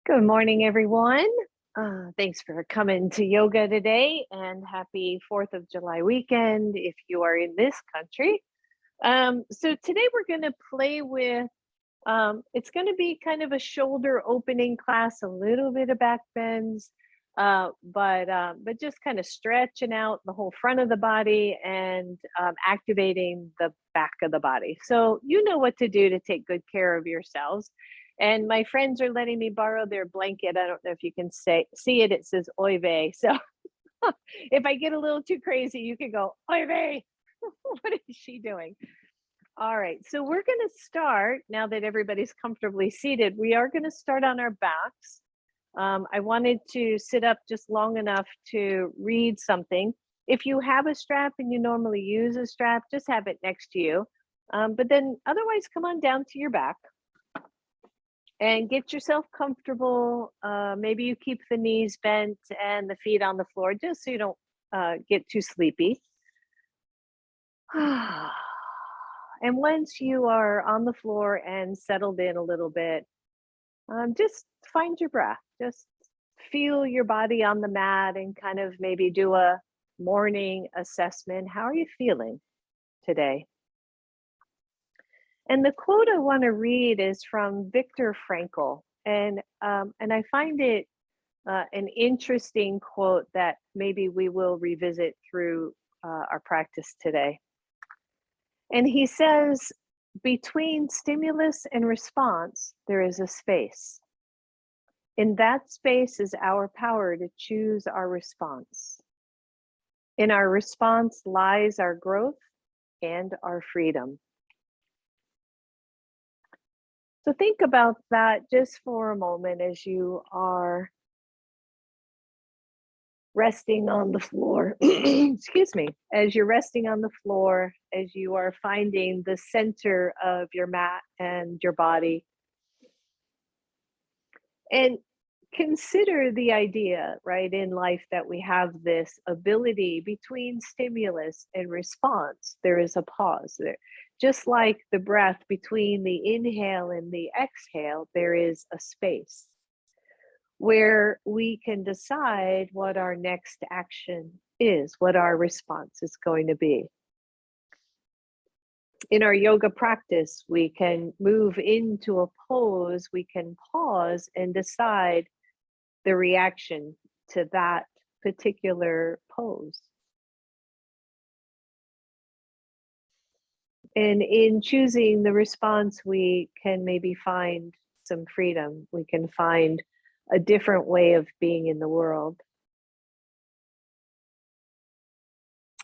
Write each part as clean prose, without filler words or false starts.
Good morning, everyone. Thanks for coming to yoga today, and happy 4th of July weekend if you are in this country. So today we're going to play with, it's going to be kind of a shoulder opening class, a little bit of back bends, but just kind of stretching out the whole front of the body and activating the back of the body. So you know what to do to take good care of yourselves. And my friends are letting me borrow their blanket. I don't know if you can see it. It says "Oy vey." So if I get a little too crazy, you can go "Oy vey." What is she doing? All right. So we're going to start now that everybody's comfortably seated. We are going to start on our backs. I wanted to sit up just long enough to read something. If you have a strap and you normally use a strap, just have it next to you. But then otherwise, come on down to your back. And get yourself comfortable. Maybe you keep the knees bent and the feet on the floor just so you don't get too sleepy. And once you are on the floor and settled in a little bit, just find your breath. Just feel your body on the mat and kind of maybe do a morning assessment. How are you feeling today? And the quote I want to read is from Viktor Frankl, and I find it an interesting quote that maybe we will revisit through our practice today. And he says, "Between stimulus and response, there is a space. In that space is our power to choose our response. In our response lies our growth and our freedom." So think about that just for a moment as you are resting on the floor. Excuse me. As you're resting on the floor, as you are finding the center of your mat and your body. And consider the idea, right, in life that we have this ability between stimulus and response. There is a pause there. Just like the breath between the inhale and the exhale, there is a space where we can decide what our next action is, what our response is going to be. In our yoga practice, we can move into a pose, we can pause and decide the reaction to that particular pose. And in choosing the response, we can maybe find some freedom. We can find a different way of being in the world.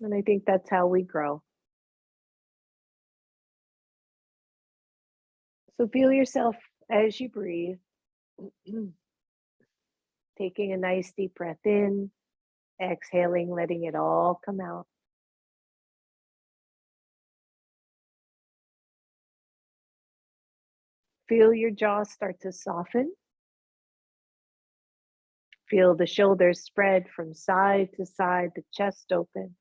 And I think that's how we grow. So feel yourself as you breathe, taking a nice deep breath in, exhaling, letting it all come out. Feel your jaw start to soften. Feel the shoulders spread from side to side, the chest open.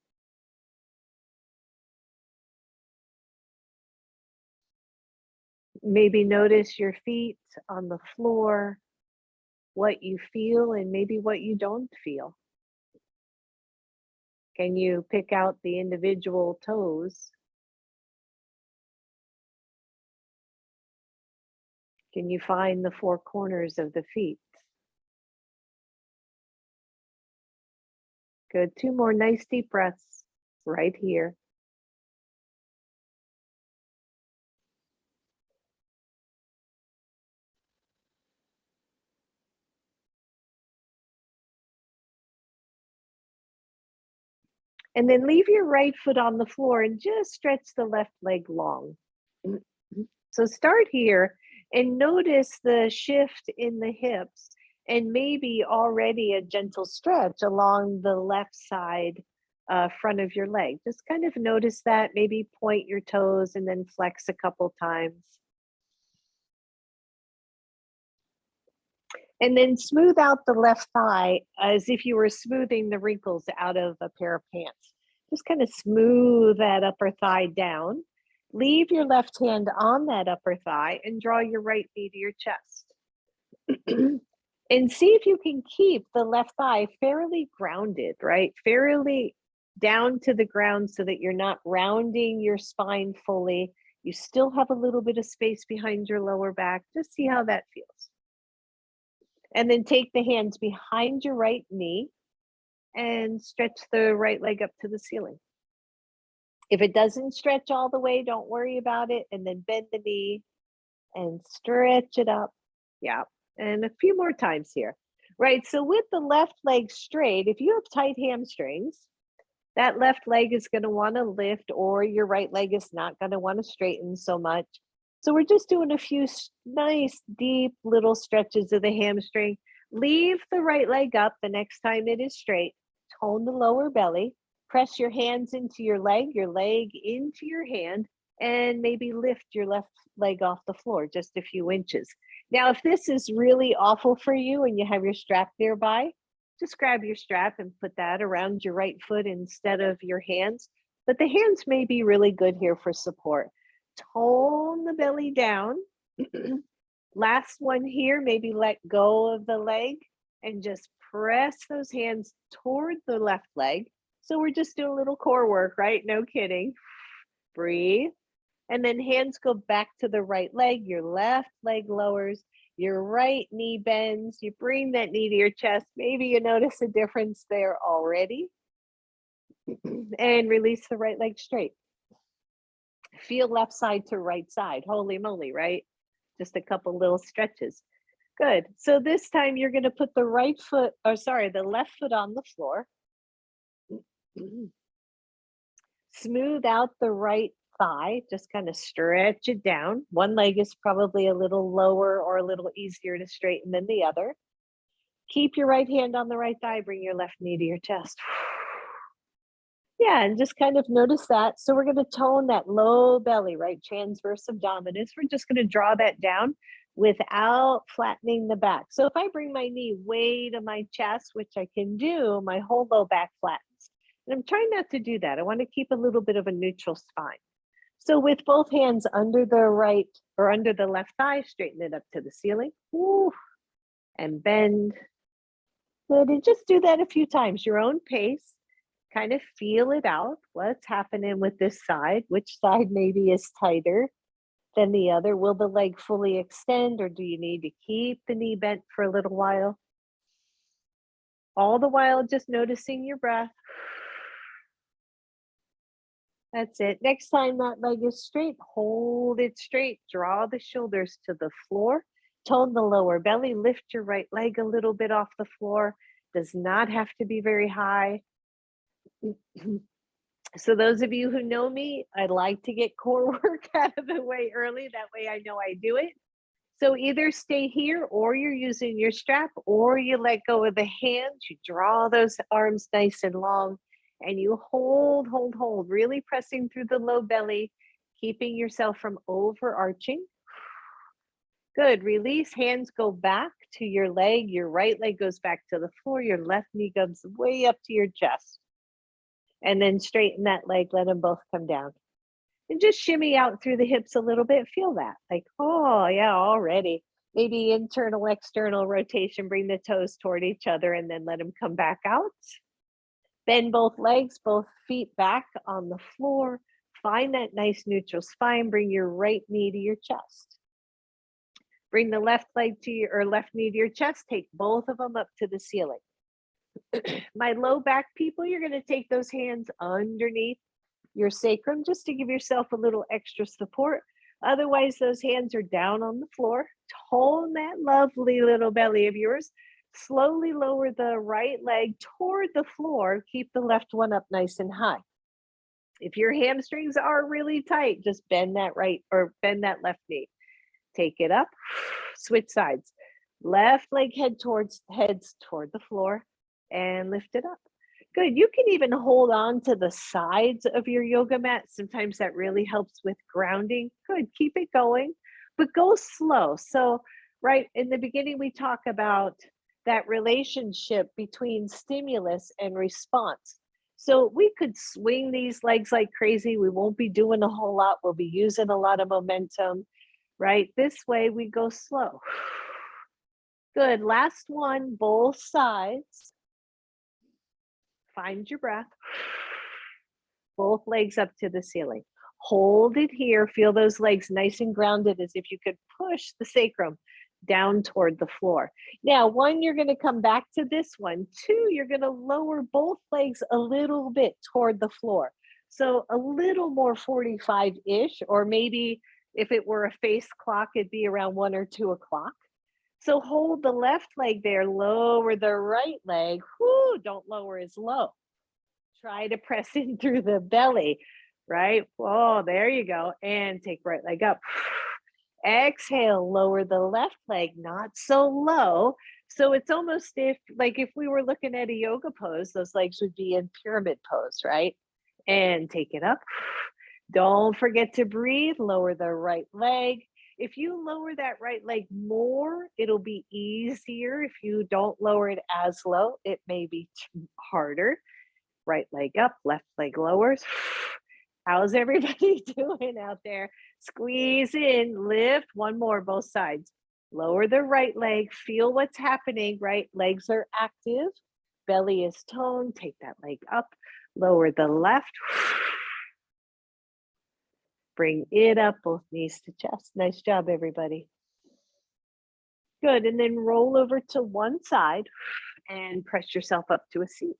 Maybe notice your feet on the floor, what you feel and maybe what you don't feel. Can you pick out the individual toes? Can you find the four corners of the feet? Good. 2 more nice deep breaths right here. And then leave your right foot on the floor and just stretch the left leg long. So start here and notice the shift in the hips and maybe already a gentle stretch along the left side front of your leg. Just kind of notice that, maybe point your toes and then flex a couple times. And then smooth out the left thigh as if you were smoothing the wrinkles out of a pair of pants. Just kind of smooth that upper thigh down. Leave your left hand on that upper thigh and draw your right knee to your chest. And see if you can keep the left thigh fairly grounded, right? Fairly down to the ground so that you're not rounding your spine fully. You still have a little bit of space behind your lower back. Just see how that feels. And then take the hands behind your right knee and stretch the right leg up to the ceiling. If it doesn't stretch all the way, don't worry about it. And then bend the knee and stretch it up. Yeah. And a few more times here. Right. So with the left leg straight, if you have tight hamstrings, that left leg is going to want to lift, or your right leg is not going to want to straighten so much. So we're just doing a few nice, deep little stretches of the hamstring. Leave the right leg up the next time it is straight. Tone the lower belly. Press your hands into your leg into your hand, and maybe lift your left leg off the floor just a few inches. Now, if this is really awful for you and you have your strap nearby, just grab your strap and put that around your right foot instead of your hands. But the hands may be really good here for support. Tone the belly down. Last one here, maybe let go of the leg and just press those hands toward the left leg. So we're just doing a little core work, right? No kidding. Breathe. And then hands go back to the right leg. Your left leg lowers. Your right knee bends. You bring that knee to your chest. Maybe you notice a difference there already. And release the right leg straight. Feel left side to right side. Holy moly, right? Just a couple little stretches. Good. So this time you're going to put the left foot on the floor. Smooth out the right thigh, just kind of stretch it down. One leg is probably a little lower or a little easier to straighten than the other. Keep your right hand on the right thigh, bring your left knee to your chest. Yeah, and just kind of notice that. So we're going to tone that low belly, right? Transverse abdominis. We're just going to draw that down without flattening the back. So if I bring my knee way to my chest, which I can do, my whole low back flattens. And I'm trying not to do that. I want to keep a little bit of a neutral spine. So with both hands under the right or under the left thigh, straighten it up to the ceiling. Ooh, and bend. Good. And just do that a few times, your own pace. Kind of feel it out. What's happening with this side? Which side maybe is tighter than the other? Will the leg fully extend, or do you need to keep the knee bent for a little while? All the while just noticing your breath. That's it. Next time that leg is straight, hold it straight. Draw the shoulders to the floor. Tone the lower belly. Lift your right leg a little bit off the floor. Does not have to be very high. So those of you who know me, I like to get core work out of the way early. That way I know I do it. So either stay here, or you're using your strap, or you let go of the hands. You draw those arms nice and long, and you hold, really pressing through the low belly, keeping yourself from overarching. Good. Release. Hands go back to your leg. Your right leg goes back to the floor. Your left knee goes way up to your chest. And then straighten that leg. Let them both come down. And just shimmy out through the hips a little bit. Feel that. Like, oh, yeah, already. Maybe internal, external rotation. Bring the toes toward each other and then let them come back out. Bend both legs, both feet back on the floor. Find that nice neutral spine. Bring your right knee to your chest. Bring the left leg to your, or left knee to your chest. Take both of them up to the ceiling. My low back people, you're going to take those hands underneath your sacrum just to give yourself a little extra support. Otherwise, those hands are down on the floor. Tone that lovely little belly of yours. Slowly lower the right leg toward the floor. Keep the left one up nice and high. If your hamstrings are really tight, just bend that right or bend that left knee. Take it up, switch sides. Left leg heads toward the floor and lift it up. Good. You can even hold on to the sides of your yoga mat. Sometimes that really helps with grounding. Good. Keep it going, but go slow. So, right in the beginning, we talk about that relationship between stimulus and response. So we could swing these legs like crazy. We won't be doing a whole lot. We'll be using a lot of momentum, right? This way we go slow. Good. Last one, both sides. Find your breath. Both legs up to the ceiling. Hold it here. Feel those legs nice and grounded as if you could push the sacrum down toward the floor. Now, one, you're going to come back to this one. Two, you're going to lower both legs a little bit toward the floor. So a little more 45-ish, or maybe if it were a face clock, it'd be around 1 or 2 o'clock. So hold the left leg there, lower the right leg. Whoo, don't lower as low. Try to press in through the belly, right? Oh, there you go. And take right leg up. Exhale, lower the left leg, not so low. So it's almost if we were looking at a yoga pose, those legs would be in pyramid pose, right? And take it up. Don't forget to breathe, lower the right leg. If you lower that right leg more, it'll be easier. If you don't lower it as low, it may be harder. Right leg up, left leg lowers. How's everybody doing out there? Squeeze in, lift, one more, both sides. Lower the right leg, feel what's happening, right? Legs are active, belly is toned, take that leg up, lower the left. Bring it up, both knees to chest. Nice job, everybody. Good, and then roll over to one side and press yourself up to a seat.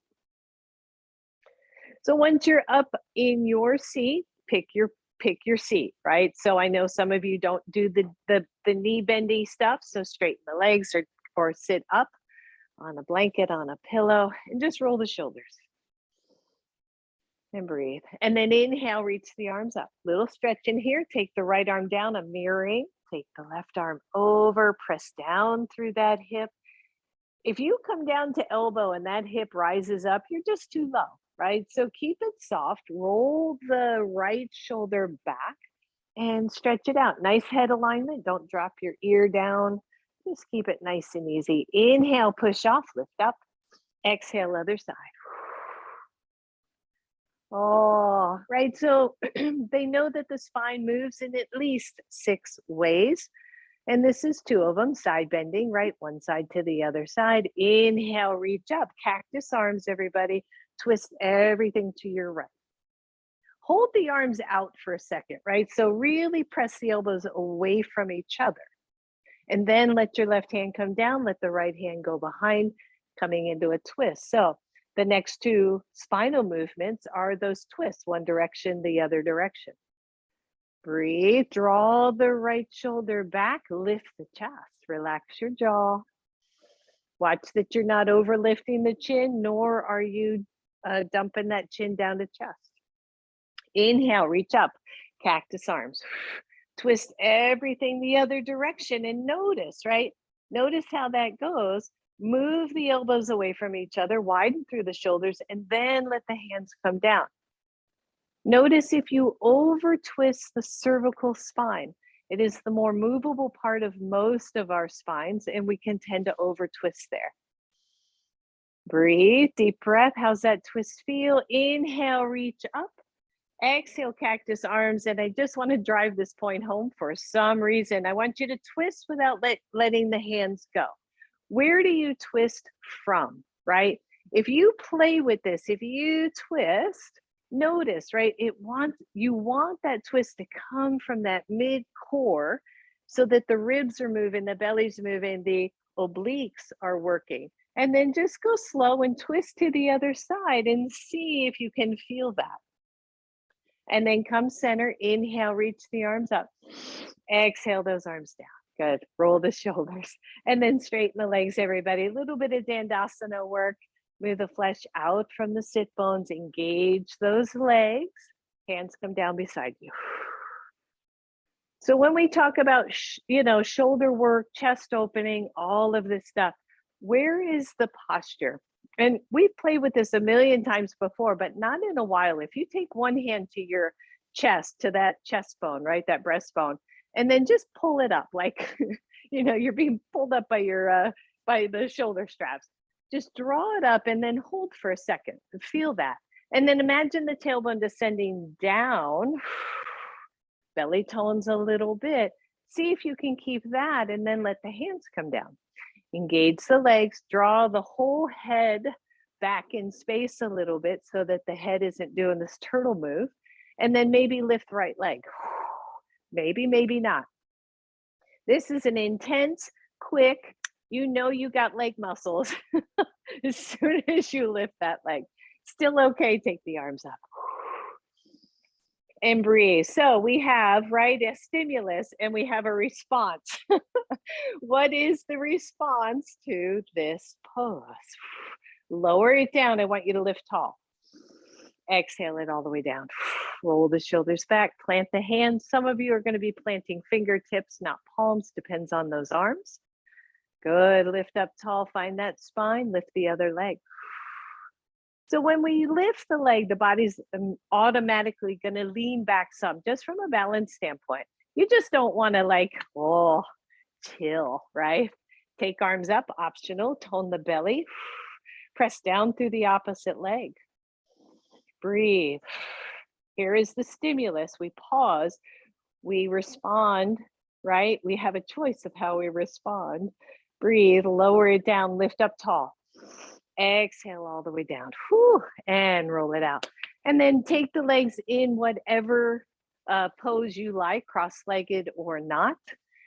So once you're up in your seat, pick your seat, right? So I know some of you don't do the knee bendy stuff, so straighten the legs or sit up on a blanket, on a pillow, and just roll the shoulders. And breathe. And then inhale, reach the arms up. Little stretch in here. Take the right arm down, I'm mirroring. Take the left arm over, press down through that hip. If you come down to elbow and that hip rises up, you're just too low, right? So keep it soft. Roll the right shoulder back and stretch it out. Nice head alignment. Don't drop your ear down. Just keep it nice and easy. Inhale, push off, lift up. Exhale, other side. Oh, right. So they know that the spine moves in at least 6 ways. And this is 2 of them, side bending, right? One side to the other side. Inhale, reach up, cactus arms, everybody. Twist everything to your right. Hold the arms out for a second, right? So really press the elbows away from each other. And then let your left hand come down, let the right hand go behind, coming into a twist. So the next 2 spinal movements are those twists, one direction, the other direction. Breathe, draw the right shoulder back, lift the chest, relax your jaw. Watch that you're not overlifting the chin, nor are you dumping that chin down to chest. Inhale, reach up, cactus arms. Twist everything the other direction and notice, right? Notice how that goes. Move the elbows away from each other, widen through the shoulders, and then let the hands come down. Notice if you over twist the cervical spine, it is the more movable part of most of our spines, and we can tend to over twist there. Breathe, deep breath. How's that twist feel? Inhale, reach up. Exhale, cactus arms. And I just want to drive this point home for some reason. I want you to twist without letting the hands go. Where do you twist from, right? If you play with this, if you twist, notice, right? You want that twist to come from that mid core so that the ribs are moving, the belly's moving, the obliques are working. And then just go slow and twist to the other side and see if you can feel that. And then come center, inhale, reach the arms up. Exhale those arms down. Good. Roll the shoulders and then straighten the legs, everybody. A little bit of Dandasana work. Move the flesh out from the sit bones. Engage those legs. Hands come down beside you. So when we talk about, shoulder work, chest opening, all of this stuff, where is the posture? And we've played with this a million times before, but not in a while. If you take one hand to your chest, to that chest bone, right, that breastbone, and then just pull it up like, you're being pulled up by by the shoulder straps. Just draw it up and then hold for a second and feel that. And then imagine the tailbone descending down, belly tones a little bit. See if you can keep that and then let the hands come down. Engage the legs, draw the whole head back in space a little bit so that the head isn't doing this turtle move. And then maybe lift right leg. Maybe, maybe not. This is an intense, quick, you know you got leg muscles as soon as you lift that leg. Still okay, take the arms up. And breathe. So we have, right, a stimulus and we have a response. What is the response to this pose? Lower it down. I want you to lift tall. Exhale it all the way down. Roll the shoulders back, plant the hands. Some of you are going to be planting fingertips, not palms, depends on those arms. Good, lift up tall, find that spine, lift the other leg. So when we lift the leg, the body's automatically going to lean back some, just from a balance standpoint. You just don't want to like, oh, chill, right? Take arms up, optional, tone the belly, press down through the opposite leg. Breathe. Here is the stimulus. We pause, we respond, right? We have a choice of how we respond. Breathe, lower it down, lift up tall. Exhale all the way down. Whew, and roll it out. And then take the legs in whatever pose you like, cross-legged or not.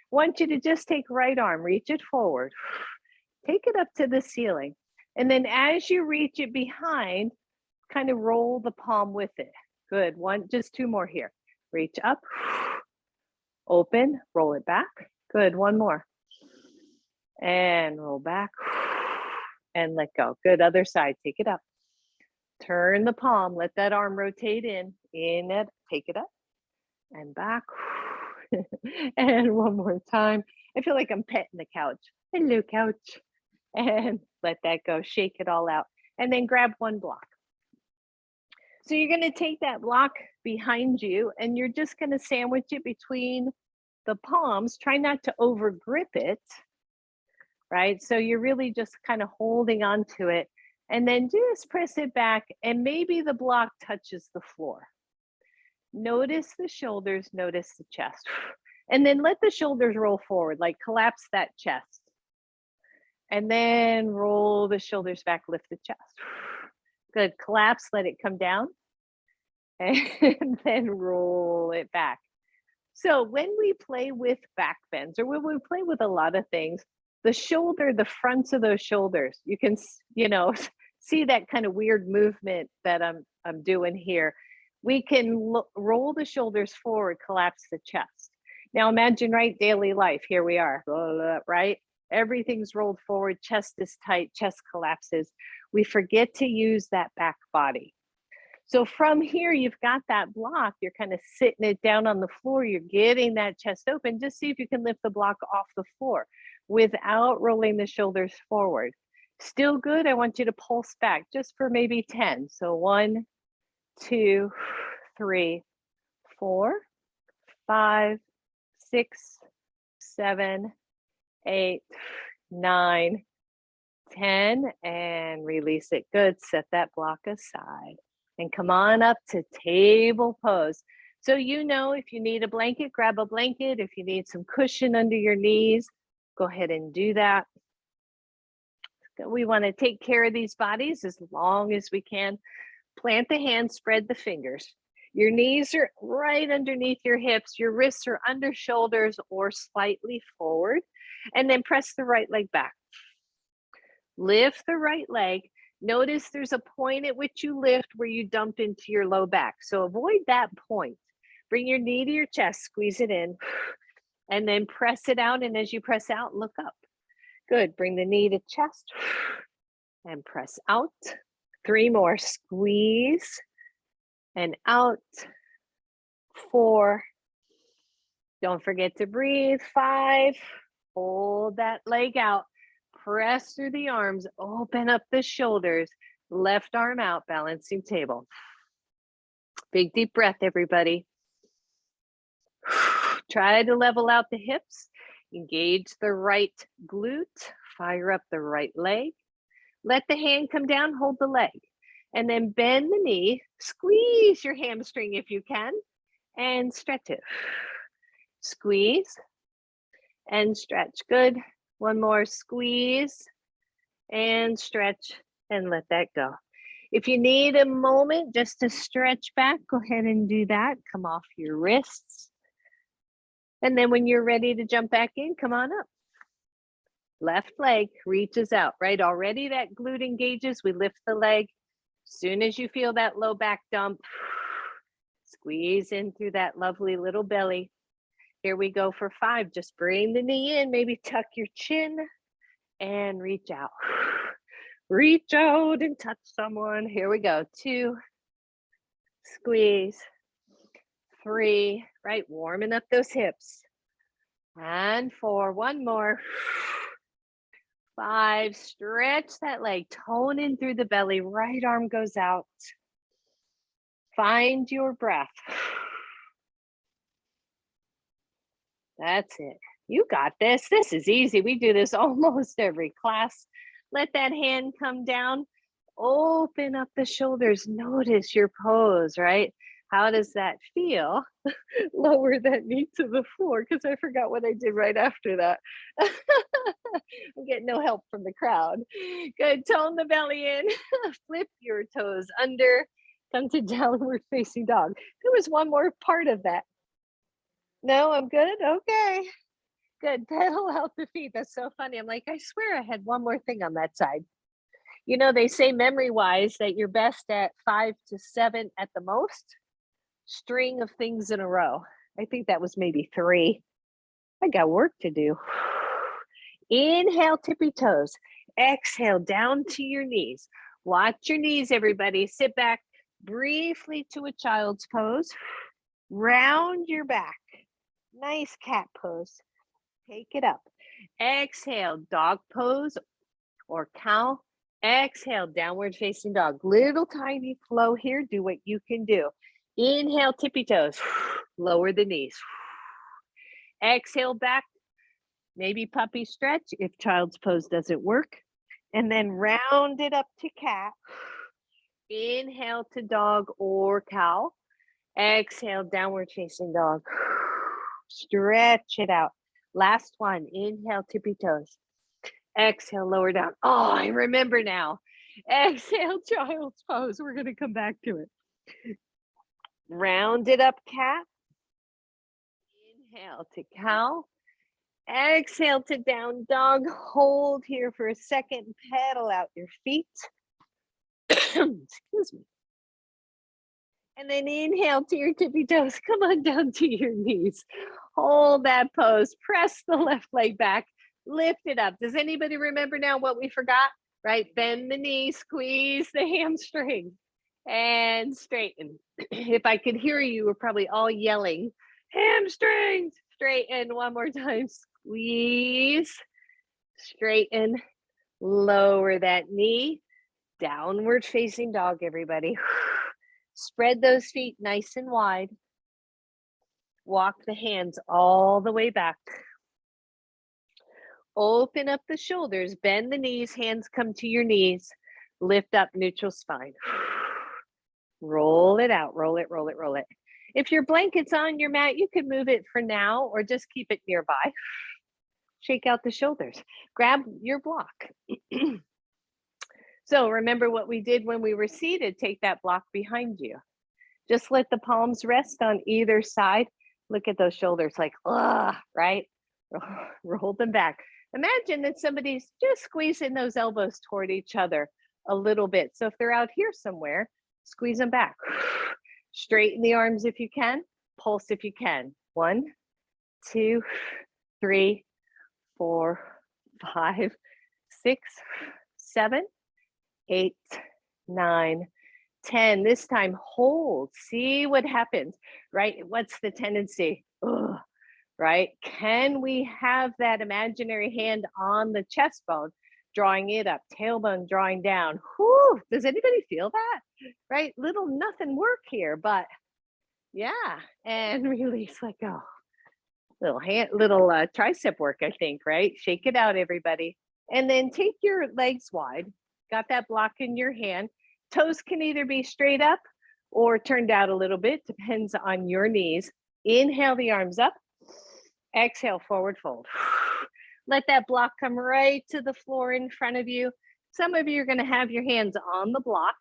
Want you to just take right arm, reach it forward. Take it up to the ceiling. And then as you reach it behind, kind of roll the palm with it. Good, just two more here. Reach up, open, roll it back. Good, one more. And roll back and let go. Good, other side, take it up. Turn the palm, let that arm rotate in it, take it up and back. And one more time. I feel like I'm petting the couch. Hello, couch. And let that go, shake it all out. And then grab one block. So you're going to take that block behind you and you're just going to sandwich it between the palms. Try not to over grip it, right? So you're really just kind of holding on to it and then just press it back and maybe the block touches the floor. Notice the shoulders, notice the chest. And then let the shoulders roll forward, like collapse that chest. And then roll the shoulders back, lift the chest. Good, collapse, let it come down. And then roll it back. So when we play with back bends or when we play with a lot of things, the shoulder, the fronts of those shoulders, you can, see that kind of weird movement that I'm doing here. We can roll the shoulders forward, collapse the chest. Now imagine, right, daily life, here we are, right? Everything's rolled forward, chest is tight, chest collapses. We forget to use that back body. So from here, you've got that block, you're kind of sitting it down on the floor, you're getting that chest open. Just see if you can lift the block off the floor without rolling the shoulders forward. Still good, I want you to pulse back just for maybe 10. So 1, 2, 3, 4, 5, 6, 7, 8, 9, 10, and release it. Good, set that block aside. And come on up to table pose. So if you need a blanket, grab a blanket. If you need some cushion under your knees, go ahead and do that. We want to take care of these bodies as long as we can. Plant the hands, spread the fingers. Your knees are right underneath your hips. Your wrists are under shoulders or slightly forward. And then press the right leg back. Lift the right leg. Notice there's a point at which you lift where you dump into your low back. So avoid that point. Bring your knee to your chest, squeeze it in, and then press it out. And as you press out, look up. Good. Bring the knee to chest and press out. 3 more. Squeeze and out. 4. Don't forget to breathe. 5. Hold that leg out. Press through the arms, open up the shoulders, left arm out, balancing table. Big deep breath, everybody. Try to level out the hips, engage the right glute, fire up the right leg. Let the hand come down, hold the leg. And then bend the knee, squeeze your hamstring if you can, and stretch it. Squeeze and stretch. Good. One more squeeze and stretch and let that go. If you need a moment just to stretch back, go ahead and do that. Come off your wrists. And then when you're ready to jump back in, come on up. Left leg reaches out, right? Already that glute engages. We lift the leg. Soon as you feel that low back dump, squeeze in through that lovely little belly. Here we go for 5. Just bring the knee in, maybe tuck your chin and reach out. Reach out and touch someone. Here we go. 2, squeeze. 3, right? Warming up those hips. And 4, one more. 5, stretch that leg, tone in through the belly, right arm goes out. Find your breath. That's it. You got this. This is easy. We do this almost every class. Let that hand come down. Open up the shoulders. Notice your pose, right? How does that feel? Lower that knee to the floor because I forgot what I did right after that. I'm getting no help from the crowd. Good. Tone the belly in. Flip your toes under. Come to downward facing dog. There was one more part of that. No, I'm good. Okay. Good. Pedal out the feet. That's so funny. I'm like, I swear I had one more thing on that side. You know, they say memory wise that you're best at 5 to 7 at the most string of things in a row. I think that was maybe 3. I got work to do. Inhale, tippy toes. Exhale, down to your knees. Watch your knees, everybody. Sit back briefly to a child's pose. Round your back. Nice cat pose. Take it up. Exhale, dog pose or cow. Exhale, downward facing dog. Little tiny flow here. Do what you can do. Inhale, tippy toes. Lower the knees. Exhale, back. Maybe puppy stretch if child's pose doesn't work. And then round it up to cat. Inhale to dog or cow. Exhale, downward facing dog. Stretch it out. Last one. Inhale, tippy toes. Exhale, lower down. Oh, I remember now. Exhale, child's pose. We're going to come back to it. Round it up, cat. Inhale to cow. Exhale to down dog. Hold here for a second. Pedal out your feet. Excuse me. And then inhale to your tippy toes. Come on down to your knees. Hold that pose. Press the left leg back. Lift it up. Does anybody remember now what we forgot? Right? Bend the knee, squeeze the hamstring, and straighten. If I could hear you, we're probably all yelling, hamstrings, straighten. One more time. Squeeze, straighten, lower that knee. Downward facing dog, everybody. Spread those feet nice and wide. Walk the hands all the way back. Open up the shoulders, bend the knees, hands come to your knees. Lift up neutral spine. Roll it out, roll it, roll it, roll it. If your blanket's on your mat, you can move it for now or just keep it nearby. Shake out the shoulders. Grab your block. So remember what we did when we were seated. Take that block behind you. Just let the palms rest on either side. Look at those shoulders like, right? Roll them back. Imagine that somebody's just squeezing those elbows toward each other a little bit. So if they're out here somewhere, squeeze them back. Straighten the arms if you can. Pulse if you can. 1, 2, 3, 4, 5, 6, 7, 8, 9, 10. This time hold. See what happens, right? What's the tendency? Ugh, right? Can we have that imaginary hand on the chest bone, drawing it up, tailbone drawing down? Whew, does anybody feel that? Right? Little nothing work here, but yeah. And release, let go. Little tricep work, I think, right? Shake it out, everybody. And then take your legs wide. Got that block in your hand. Toes can either be straight up or turned out a little bit, depends on your knees. Inhale the arms up. Exhale, forward fold. Let that block come right to the floor in front of you. Some of you are going to have your hands on the block,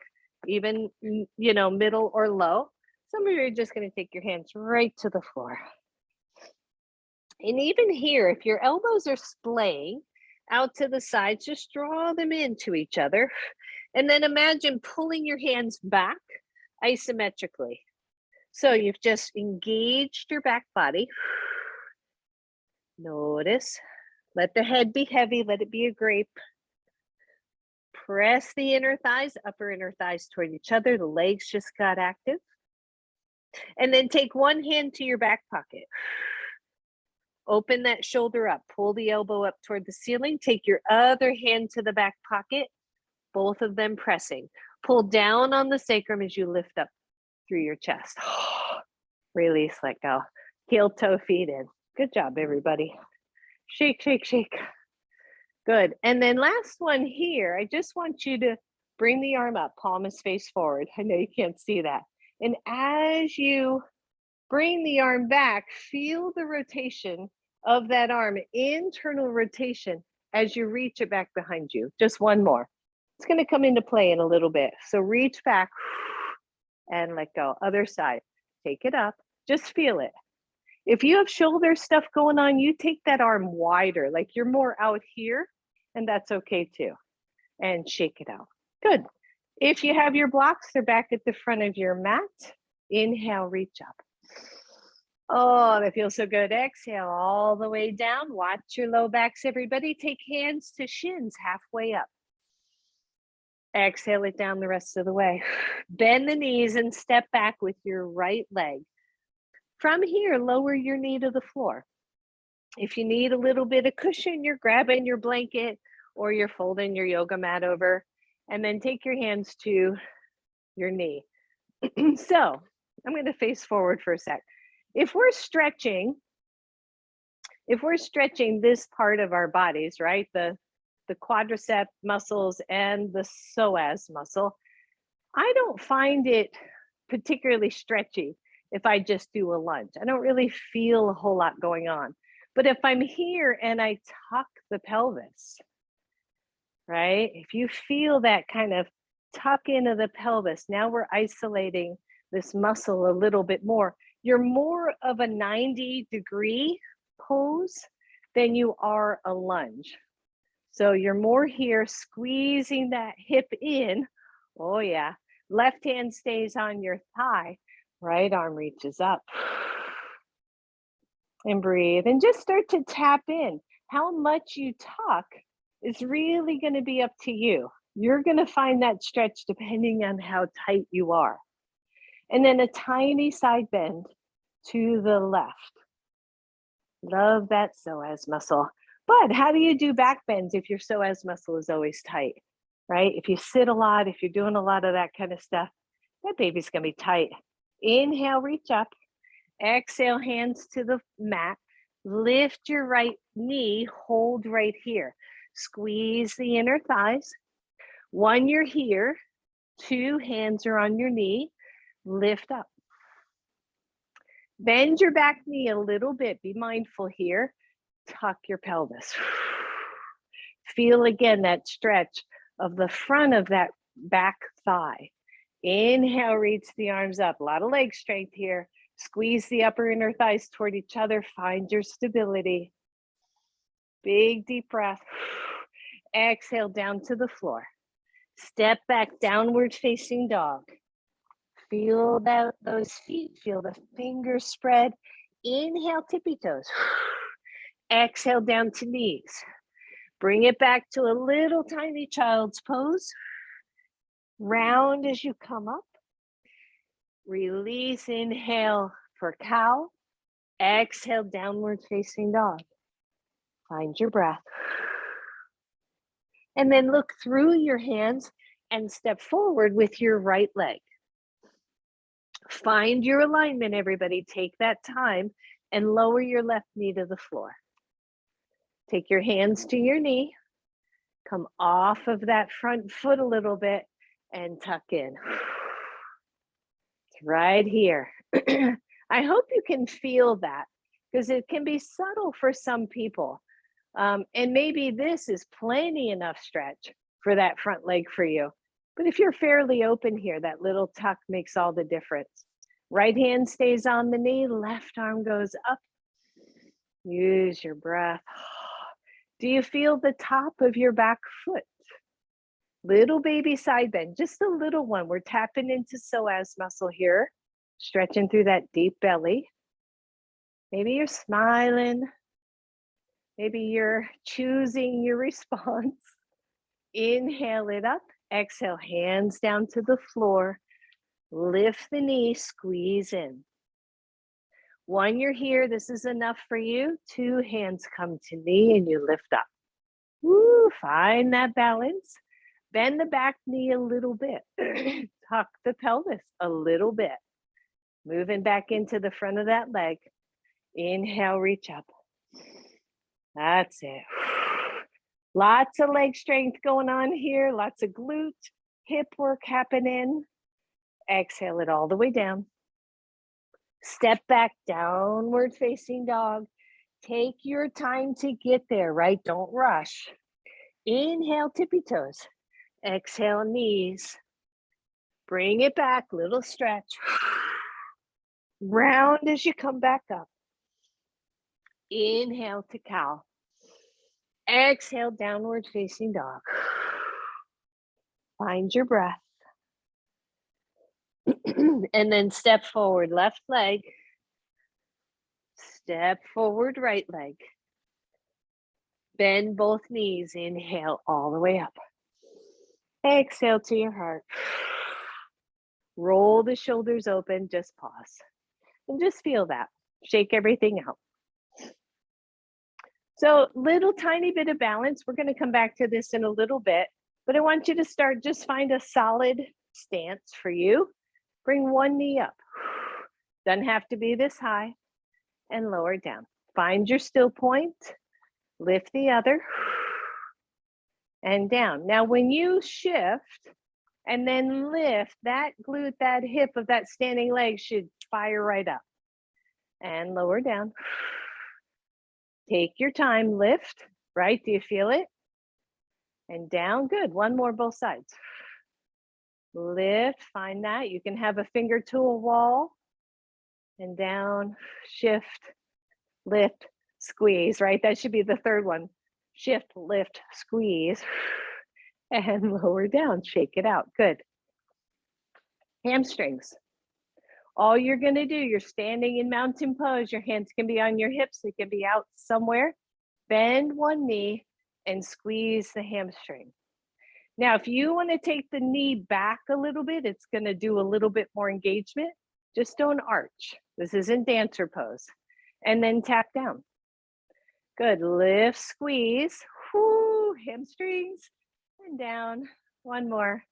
even, middle or low. Some of you are just going to take your hands right to the floor. And even here, if your elbows are splaying out to the sides, just draw them into each other. And then imagine pulling your hands back isometrically. So you've just engaged your back body. Notice, let the head be heavy, let it be a grape. Press the inner thighs, upper inner thighs toward each other. The legs just got active. And then take one hand to your back pocket. Open that shoulder up, pull the elbow up toward the ceiling. Take your other hand to the back pocket, both of them pressing. Pull down on the sacrum as you lift up through your chest. Release, let go. Heel, toe, feet in. Good job, everybody. Shake, shake, shake. Good. And then last one here, I just want you to bring the arm up, palm is face forward. I know you can't see that. And as you bring the arm back, feel the rotation of that arm, internal rotation as you reach it back behind you. Just one more. It's going to come into play in a little bit. So reach back and let go. Other side. Take it up. Just feel it. If you have shoulder stuff going on, you take that arm wider, like you're more out here, and that's okay too. And shake it out. Good. If you have your blocks, they're back at the front of your mat. Inhale, reach up. Oh, that feels so good. Exhale all the way down. Watch your low backs, everybody. Take hands to shins halfway up. Exhale it down the rest of the way. Bend the knees and step back with your right leg. From here, lower your knee to the floor. If you need a little bit of cushion, you're grabbing your blanket or you're folding your yoga mat over, and then take your hands to your knee. So I'm going to face forward for a sec. If we're stretching this part of our bodies, right? The quadricep muscles and the psoas muscle, I don't find it particularly stretchy if I just do a lunge. I don't really feel a whole lot going on. But if I'm here and I tuck the pelvis, right? If you feel that kind of tuck into the pelvis, now we're isolating this muscle a little bit more. You're more of a 90-degree pose than you are a lunge. So you're more here squeezing that hip in. Oh yeah. Left hand stays on your thigh. Right arm reaches up. And breathe. And just start to tap in. How much you tuck is really going to be up to you. You're going to find that stretch depending on how tight you are. And then a tiny side bend to the left. Love that psoas muscle. But how do you do back bends if your psoas muscle is always tight, right? If you sit a lot, if you're doing a lot of that kind of stuff, that baby's going to be tight. Inhale, reach up. Exhale, hands to the mat. Lift your right knee, hold right here. Squeeze the inner thighs. One, you're here. Two, hands are on your knee. Lift up. Bend your back knee a little bit. Be mindful here. Tuck your pelvis. Feel again that stretch of the front of that back thigh. Inhale, reach the arms up. A lot of leg strength here. Squeeze the upper inner thighs toward each other. Find your stability. Big deep breath. Exhale down to the floor. Step back, downward facing dog. Feel those feet. Feel the fingers spread. Inhale, tippy toes. Exhale down to knees. Bring it back to a little tiny child's pose. Round as you come up. Release, inhale for cow. Exhale, downward facing dog. Find your breath. And then look through your hands and step forward with your right leg. Find your alignment, everybody. Take that time and lower your left knee to the floor. Take your hands to your knee. Come off of that front foot a little bit and tuck in. It's right here. I hope you can feel that because it can be subtle for some people. And maybe this is plenty enough stretch for that front leg for you. But if you're fairly open here, that little tuck makes all the difference. Right hand stays on the knee, left arm goes up. Use your breath. Do you feel the top of your back foot? Little baby side bend, just a little one. We're tapping into psoas muscle here, stretching through that deep belly. Maybe you're smiling. Maybe you're choosing your response. Inhale it up. Exhale, hands down to the floor. Lift the knee, squeeze in. One, you're here. This is enough for you. Two, hands come to knee and you lift up. Woo, find that balance. Bend the back knee a little bit. Tuck the pelvis a little bit. Moving back into the front of that leg. Inhale, reach up. That's it. Lots of leg strength going on here. Lots of glute, hip work happening. Exhale it all the way down. Step back, downward facing dog. Take your time to get there, right? Don't rush. Inhale, tippy toes. Exhale, knees. Bring it back, little stretch. Round as you come back up. Inhale to cow. Exhale, downward facing dog. Find your breath. And then step forward, left leg. Step forward, right leg. Bend both knees. Inhale all the way up. Exhale to your heart. Roll the shoulders open, just pause. And just feel that. Shake everything out. So little tiny bit of balance. We're going to come back to this in a little bit, but I want you to start, just find a solid stance for you. Bring one knee up. Doesn't have to be this high, and lower down. Find your still point. Lift the other and down. Now, when you shift and then lift, that glute, that hip of that standing leg should fire right up. And lower down. Take your time, lift, right? Do you feel it? And down, good. One more, both sides. Lift, find that. You can have a finger to a wall. And down, shift, lift, squeeze, right? That should be the third one. Shift, lift, squeeze, and lower down, shake it out, good. Hamstrings. All you're gonna do, you're standing in mountain pose, your hands can be on your hips, they can be out somewhere. Bend one knee and squeeze the hamstring. Now, if you wanna take the knee back a little bit, it's gonna do a little bit more engagement. Just don't arch. This isn't dancer pose. And then tap down. Good, lift, squeeze, whoo, hamstrings, and down. One more,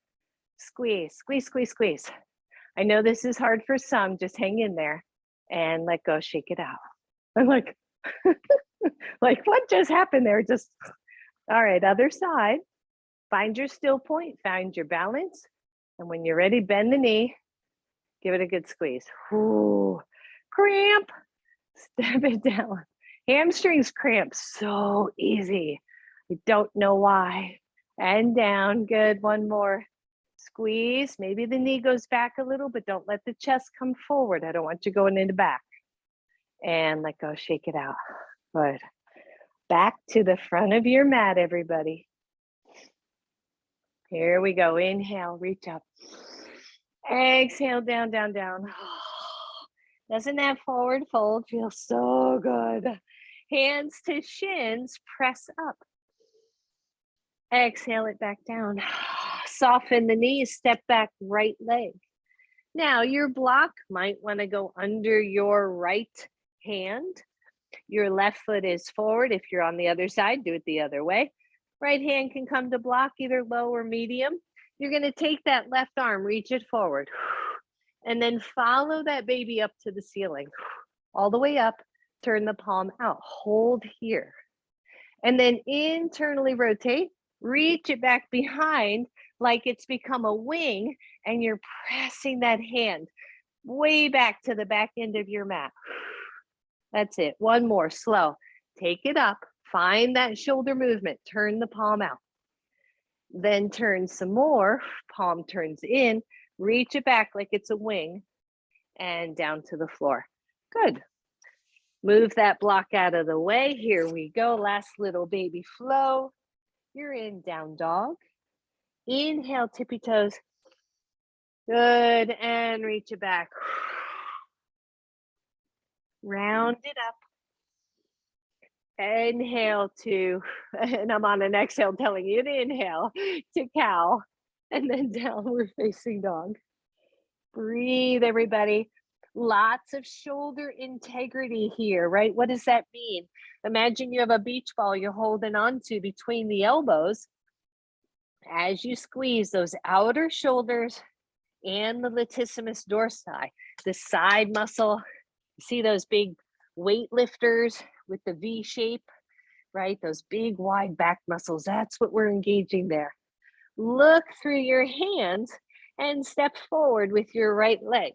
squeeze, squeeze, squeeze, squeeze. I know this is hard for some, just hang in there and let go, shake it out. I'm like, like what just happened there? Just, all right, other side. Find your still point, find your balance. And when you're ready, bend the knee, give it a good squeeze. Ooh, cramp, step it down. Hamstrings cramp so easy. I don't know why. And down, good, one more. Squeeze, maybe the knee goes back a little, but don't let the chest come forward. I don't want you going into back. And let go, shake it out. Good. Back to the front of your mat, everybody. Here we go. Inhale, reach up. Exhale, down, down, down. Doesn't that forward fold feel so good? Hands to shins, press up. Exhale it back down. Soften the knees, step back, right leg. Now your block might want to go under your right hand. Your left foot is forward. If you're on the other side, do it the other way. Right hand can come to block, either low or medium. You're going to take that left arm, reach it forward, and then follow that baby up to the ceiling. All the way up, turn the palm out, hold here. And then internally rotate, reach it back behind like it's become a wing, and you're pressing that hand way back to the back end of your mat. That's it. One more, slow. Take it up, find that shoulder movement, turn the palm out. Then turn some more, palm turns in, reach it back like it's a wing, and down to the floor. Good. Move that block out of the way. Here we go. Last little baby flow. You're in down dog. Inhale, tippy toes. Good. And reach it back. Round it up. Inhale to, and I'm on an exhale telling you to inhale to cow, and then downward facing dog. Breathe, everybody. Lots of shoulder integrity here, right? What does that mean? Imagine you have a beach ball you're holding on to between the elbows. As you squeeze those outer shoulders and the latissimus dorsi, the side muscle, you see those big weightlifters with the V shape, right? Those big wide back muscles, that's what we're engaging there. Look through your hands and step forward with your right leg.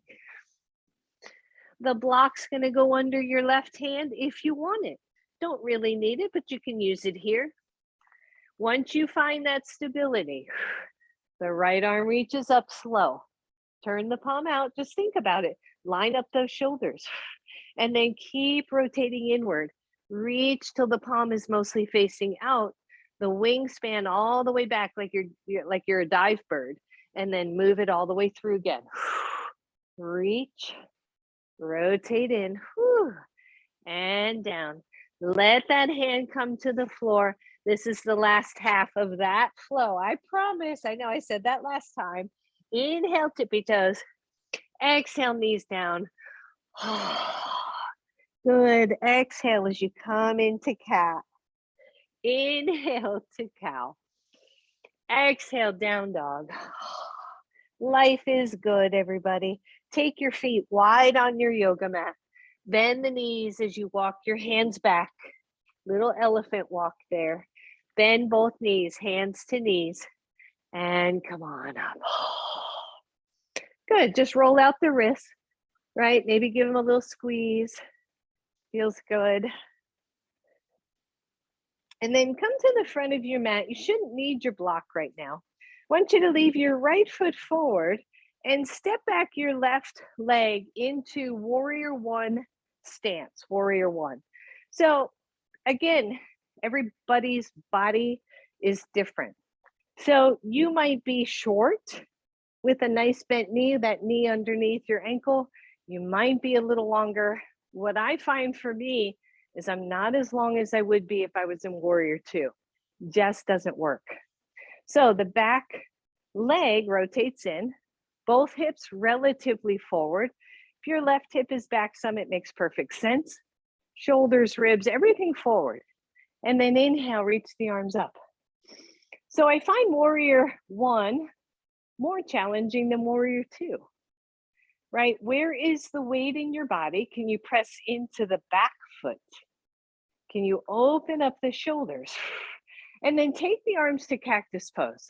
The block's going to go under your left hand if you want it. Don't really need it, but you can use it here. Once you find that stability, the right arm reaches up slow. Turn the palm out. Just think about it. Line up those shoulders and then keep rotating inward. Reach till the palm is mostly facing out. The wingspan all the way back like you're a dive bird, and then move it all the way through again. Reach, rotate in, and down. Let that hand come to the floor. This is the last half of that flow. I promise. I know I said that last time. Inhale, tippy toes. Exhale, knees down. Good. Exhale as you come into cat. Inhale to cow. Exhale, down dog. Life is good, everybody. Take your feet wide on your yoga mat. Bend the knees as you walk your hands back. Little elephant walk there. Bend both knees, hands to knees. And come on up. Good. Just roll out the wrists, right? Maybe give them a little squeeze. Feels good. And then come to the front of your mat. You shouldn't need your block right now. I want you to leave your right foot forward and step back your left leg into warrior one stance, warrior one. So again, everybody's body is different. So you might be short with a nice bent knee, that knee underneath your ankle. You might be a little longer. What I find for me is I'm not as long as I would be if I was in warrior two. Just doesn't work. So the back leg rotates in, both hips relatively forward. If your left hip is back some, it makes perfect sense. Shoulders, ribs, everything forward. And then inhale, reach the arms up. So I find warrior one more challenging than warrior two, right? Where is the weight in your body? Can you press into the back foot? Can you open up the shoulders? And then take the arms to cactus pose.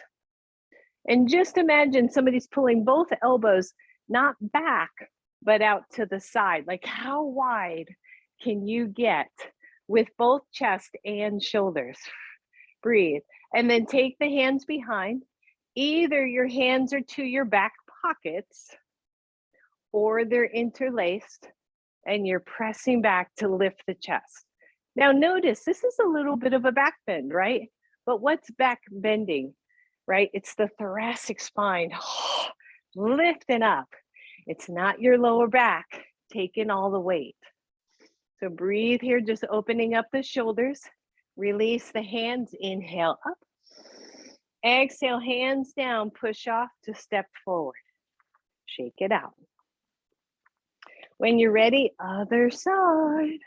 And just imagine somebody's pulling both elbows, not back, but out to the side. Like how wide can you get with both chest and shoulders? Breathe. And then take the hands behind. Either your hands are to your back pockets or they're interlaced and you're pressing back to lift the chest. Now notice this is a little bit of a back bend, right? But what's back bending, right? It's the thoracic spine lifting up. It's not your lower back taking all the weight. So breathe here, just opening up the shoulders. Release the hands, inhale up. Exhale, hands down, push off to step forward. Shake it out. When you're ready, other side.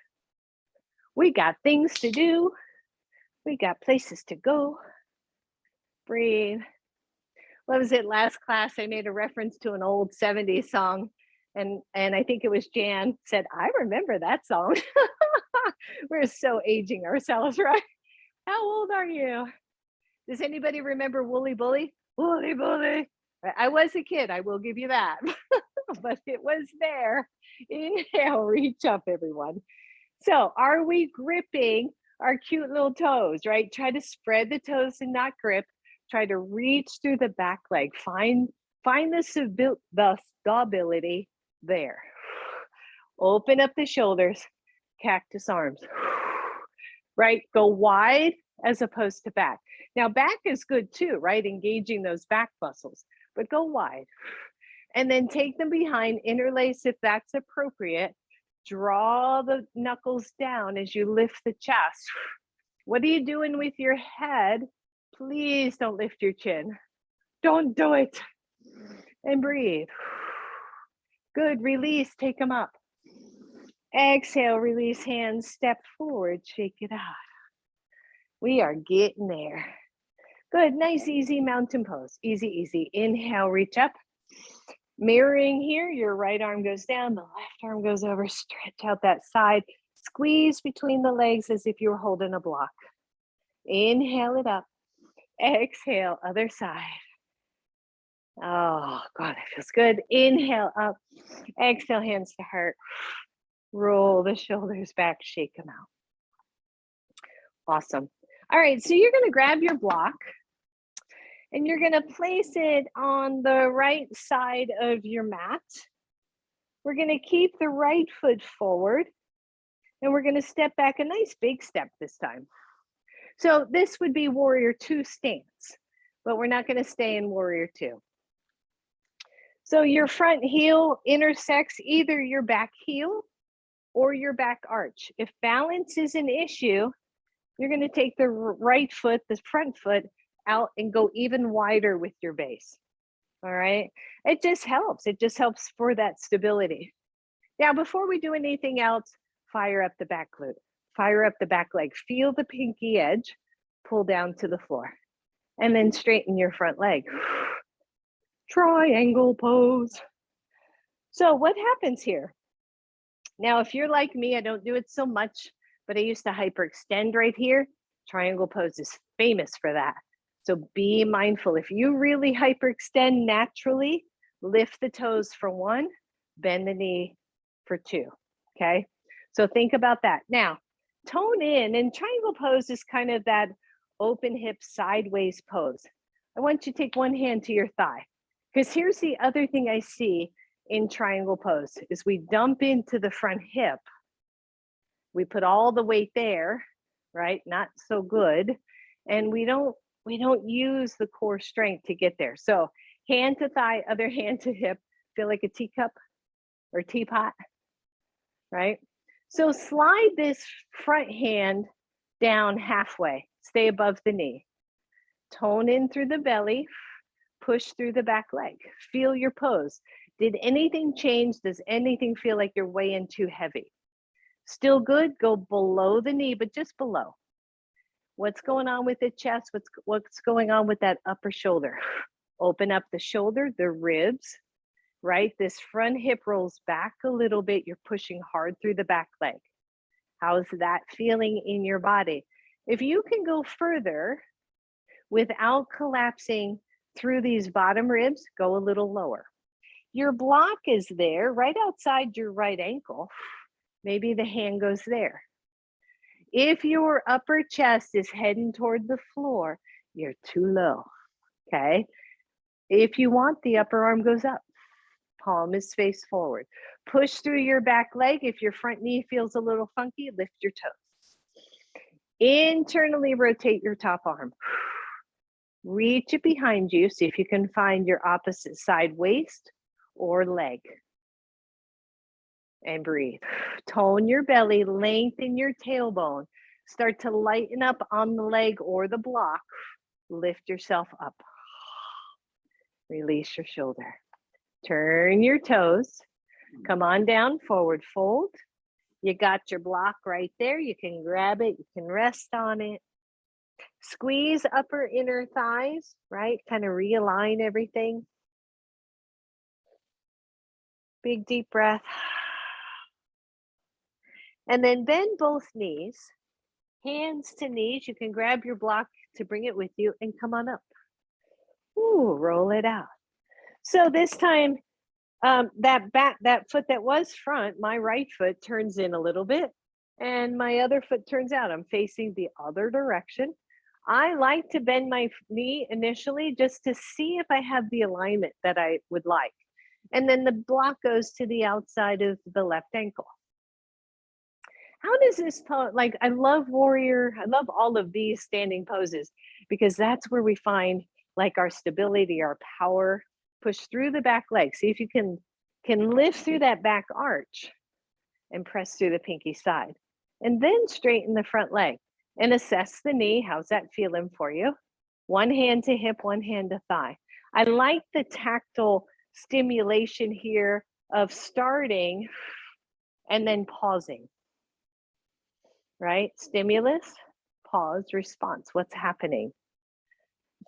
We got things to do. We got places to go. Breathe. What was it last class? I made a reference to an old 70s song. And I think it was Jan said, I remember that song. We're so aging ourselves, right? How old are you? Does anybody remember Wooly Bully? bully, bully. I was a kid, I will give you that, but it was there. Inhale, reach up, everyone. So, are we gripping our cute little toes, right? Try to spread the toes and not grip. Try to reach through the back leg. Find the stability there. Open up the shoulders, cactus arms. Right? Go wide as opposed to back. Now, back is good too, right? Engaging those back muscles, but go wide. And then take them behind, interlace if that's appropriate. Draw the knuckles down as you lift the chest. What are you doing with your head? Please don't lift your chin. Don't do it. And breathe. Good, release, take them up. Exhale, release hands, step forward, shake it out. We are getting there. Good, nice, easy mountain pose. Easy, easy. Inhale, reach up. Mirroring here, your right arm goes down, the left arm goes over, stretch out that side. Squeeze between the legs as if you were holding a block. Inhale it up. Exhale, other side. Oh, God, that feels good. Inhale up. Exhale, hands to heart. Roll the shoulders back, shake them out. Awesome. All right, so you're going to grab your block and you're going to place it on the right side of your mat. We're going to keep the right foot forward and we're going to step back, a nice big step this time. So this would be warrior two stance, but we're not going to stay in warrior two. So your front heel intersects either your back heel or your back arch. If balance is an issue, you're going to take the right foot, the front foot out and go even wider with your base. All right. It just helps. It just helps for that stability. Now, before we do anything else, fire up the back glute, fire up the back leg, feel the pinky edge, pull down to the floor, and then straighten your front leg. Triangle pose. So what happens here? Now, if you're like me, I don't do it so much, but I used to hyperextend right here. Triangle pose is famous for that. So be mindful. If you really hyperextend naturally, lift the toes for one, bend the knee for two, okay? So think about that. Now, tone in, and triangle pose is kind of that open hip sideways pose. I want you to take one hand to your thigh, because here's the other thing I see in triangle pose is we dump into the front hip. We put all the weight there, right? Not so good. And we don't use the core strength to get there. So hand to thigh, other hand to hip, feel like a teacup or teapot, right? So slide this front hand down halfway, stay above the knee. Tone in through the belly, push through the back leg. Feel your pose. Did anything change? Does anything feel like you're weighing too heavy? Still good, go below the knee, but just below. What's going on with the chest? What's going on with that upper shoulder? Open up the shoulder, the ribs, right? This front hip rolls back a little bit. You're pushing hard through the back leg. How's that feeling in your body? If you can go further without collapsing through these bottom ribs, go a little lower. Your block is there right outside your right ankle. Maybe the hand goes there. If your upper chest is heading toward the floor, you're too low, okay? If you want, the upper arm goes up. Palm is face forward. Push through your back leg. If your front knee feels a little funky, lift your toes. Internally rotate your top arm. Reach it behind you. See if you can find your opposite side waist or leg. And breathe. Tone your belly, lengthen your tailbone. Start to lighten up on the leg or the block. Lift yourself up. Release your shoulder. Turn your toes. Come on down, forward fold. You got your block right there. You can grab it. You can rest on it. Squeeze upper inner thighs, right? Kind of realign everything. Big deep breath. And then bend both knees, hands to knees. You can grab your block to bring it with you and come on up. Ooh, roll it out. So this time, that foot that was front, my right foot turns in a little bit, and my other foot turns out. I'm facing the other direction. I like to bend my knee initially just to see if I have the alignment that I would like. And then the block goes to the outside of the left ankle. How does this like I love warrior, I love all of these standing poses because that's where we find like our stability, our power. Push through the back leg. See if you can lift through that back arch and press through the pinky side. And then straighten the front leg and assess the knee. How's that feeling for you? One hand to hip, one hand to thigh. I like the tactile stimulation here of starting and then pausing, right? Stimulus, pause, response. What's happening?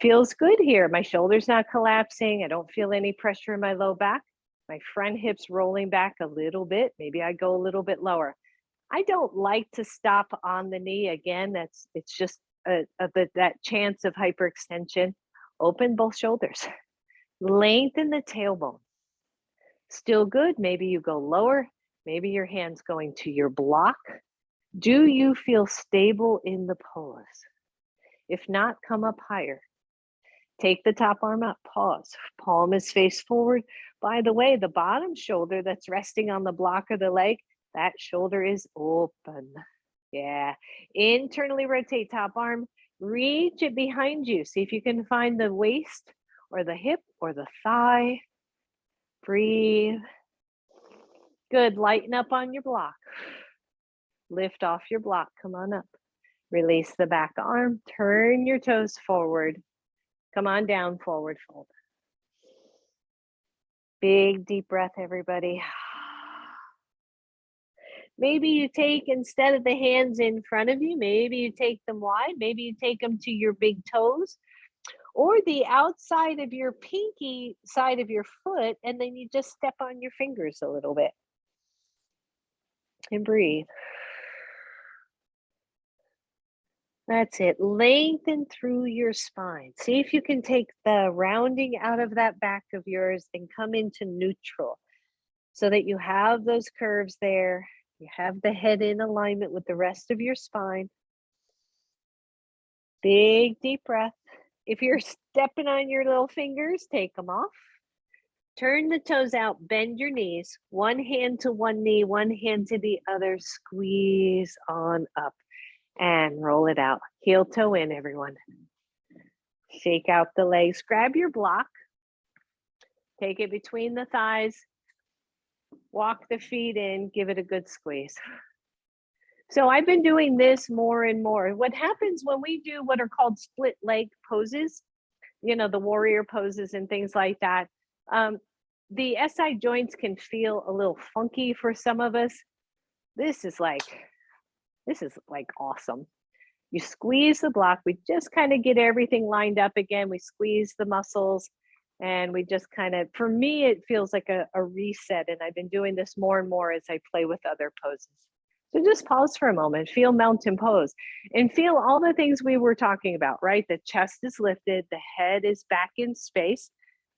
Feels good here. My shoulder's not collapsing. I don't feel any pressure in my low back. My front hips rolling back a little bit. Maybe I go a little bit lower. I don't like to stop on the knee again. It's just that chance of hyperextension. Open both shoulders. Lengthen the tailbone. Still good. Maybe you go lower. Maybe your hand's going to your block. Do you feel stable in the pose? If not, come up higher. Take the top arm up, pause. Palm is face forward. By the way, the bottom shoulder that's resting on the block of the leg, that shoulder is open. Yeah. Internally rotate top arm. Reach it behind you. See if you can find the waist or the hip or the thigh. Breathe. Good. Lighten up on your block. Lift off your block. Come on up. Release the back arm. Turn your toes forward. Come on down, forward fold. Big deep breath, everybody. Maybe you take, instead of the hands in front of you, maybe you take them wide. Maybe you take them to your big toes or the outside of your pinky side of your foot, and then you just step on your fingers a little bit. And breathe. That's it. Lengthen through your spine. See if you can take the rounding out of that back of yours and come into neutral so that you have those curves there. You have the head in alignment with the rest of your spine. Big deep breath. If you're stepping on your little fingers, take them off. Turn the toes out, bend your knees. One hand to one knee, one hand to the other. Squeeze on up and roll it out. Heel toe in, everyone. Shake out the legs. Grab your block. Take it between the thighs. Walk the feet in. Give it a good squeeze. So I've been doing this more and more. What happens when we do what are called split leg poses, you know, the warrior poses and things like that, the SI joints can feel a little funky for some of us. This is like awesome. You squeeze the block. We just kind of get everything lined up again. We squeeze the muscles and we just kind of, for me, it feels like a reset. And I've been doing this more and more as I play with other poses. So just pause for a moment, feel mountain pose and feel all the things we were talking about, right? The chest is lifted, the head is back in space,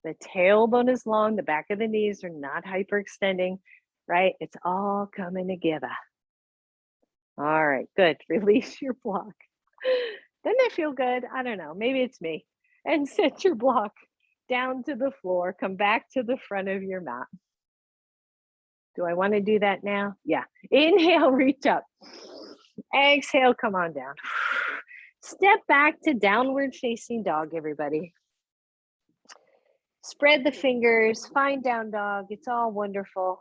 the tailbone is long, the back of the knees are not hyperextending, right? It's all coming together. All right, good. Release your block. Doesn't that feel good? I don't know. Maybe it's me. And set your block down to the floor. Come back to the front of your mat. Do I want to do that now? Yeah. Inhale, reach up. Exhale, come on down. Step back to downward facing dog, everybody. Spread the fingers, find down dog. It's all wonderful.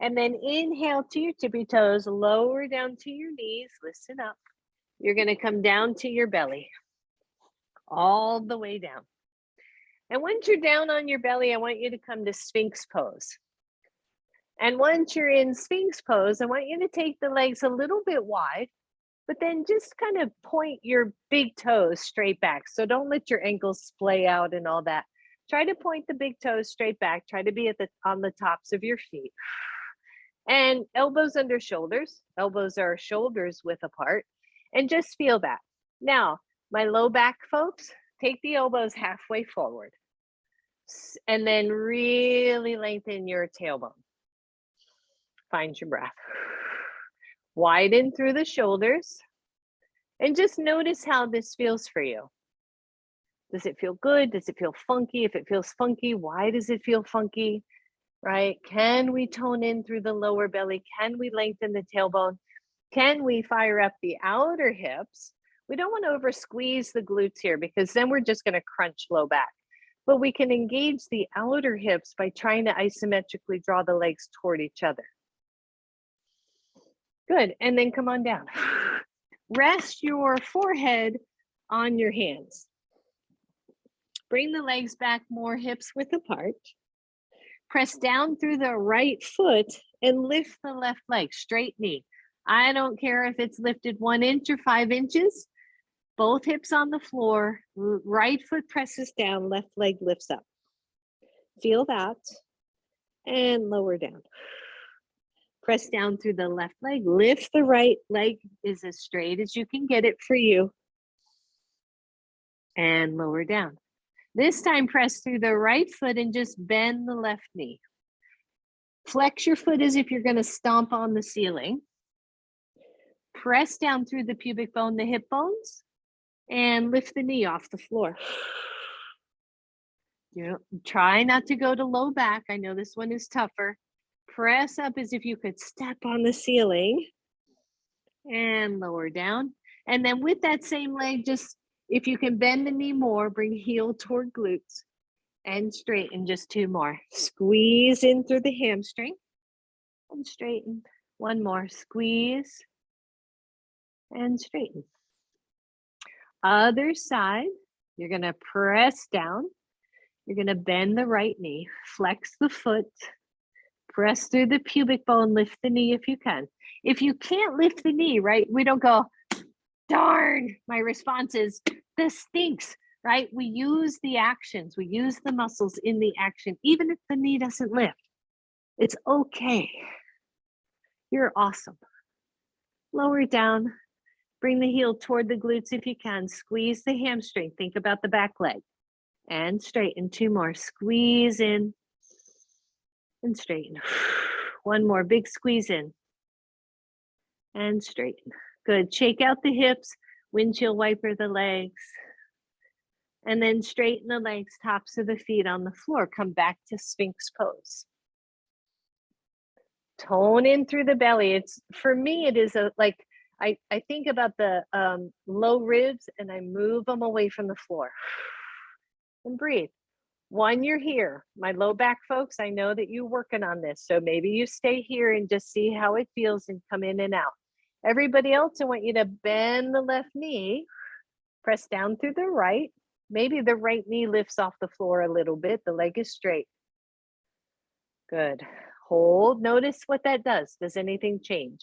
And then inhale to your tippy toes, lower down to your knees, listen up. You're going to come down to your belly, all the way down. And once you're down on your belly, I want you to come to Sphinx pose. And once you're in Sphinx pose, I want you to take the legs a little bit wide, but then just kind of point your big toes straight back. So don't let your ankles splay out and all that. Try to point the big toes straight back. Try to be on the tops of your feet. And elbows under shoulders. Elbows are shoulders width apart. And just feel that. Now, my low back folks, Take the elbows halfway forward. And then really lengthen your tailbone. Find your breath. Widen through the shoulders. And just notice how this feels for you. Does it feel good? Does it feel funky? If it feels funky, why does it feel funky? Right? Can we tone in through the lower belly? Can we lengthen the tailbone? Can we fire up the outer hips? We don't want to over squeeze the glutes here because then we're just going to crunch low back. But we can engage the outer hips by trying to isometrically draw the legs toward each other. Good. And then come on down. Rest your forehead on your hands. Bring the legs back more hips width apart. Press down through the right foot and lift the left leg, straight knee. I don't care if it's lifted 1 inch or 5 inches. Both hips on the floor, right foot presses down, left leg lifts up. Feel that and lower down. Press down through the left leg, lift the right leg is as straight as you can get it for you. And lower down. This time, press through the right foot and just bend the left knee. Flex your foot as if you're going to stomp on the ceiling. Press down through the pubic bone, the hip bones, and lift the knee off the floor. Try not to go to low back. I know this one is tougher. Press up as if you could step on the ceiling and lower down. And then with that same leg, just if you can bend the knee more, bring heel toward glutes and straighten. Just 2 more. Squeeze in through the hamstring and straighten. 1 more. Squeeze and straighten. Other side, you're going to press down. You're going to bend the right knee, flex the foot, press through the pubic bone, lift the knee if you can. If you can't lift the knee, right, we don't go, darn. My response is, this stinks, right? We use the actions, we use the muscles in the action, even if the knee doesn't lift. It's okay. You're awesome. Lower down, bring the heel toward the glutes if you can. Squeeze the hamstring. Think about the back leg. And straighten. 2 more. Squeeze in and straighten. 1 more. Big squeeze in and straighten. Good. Shake out the hips. Windshield wiper the legs. And then straighten the legs, tops of the feet on the floor. Come back to Sphinx pose. Tone in through the belly. It's, for me, it is I think about the low ribs and I move them away from the floor. And breathe. 1, you're here. My low back folks, I know that you're working on this. So maybe you stay here and just see how it feels and come in and out. Everybody else, I want you to bend the left knee, press down through the right. Maybe the right knee lifts off the floor a little bit. The leg is straight. Good. Hold. Notice what that does. Does anything change?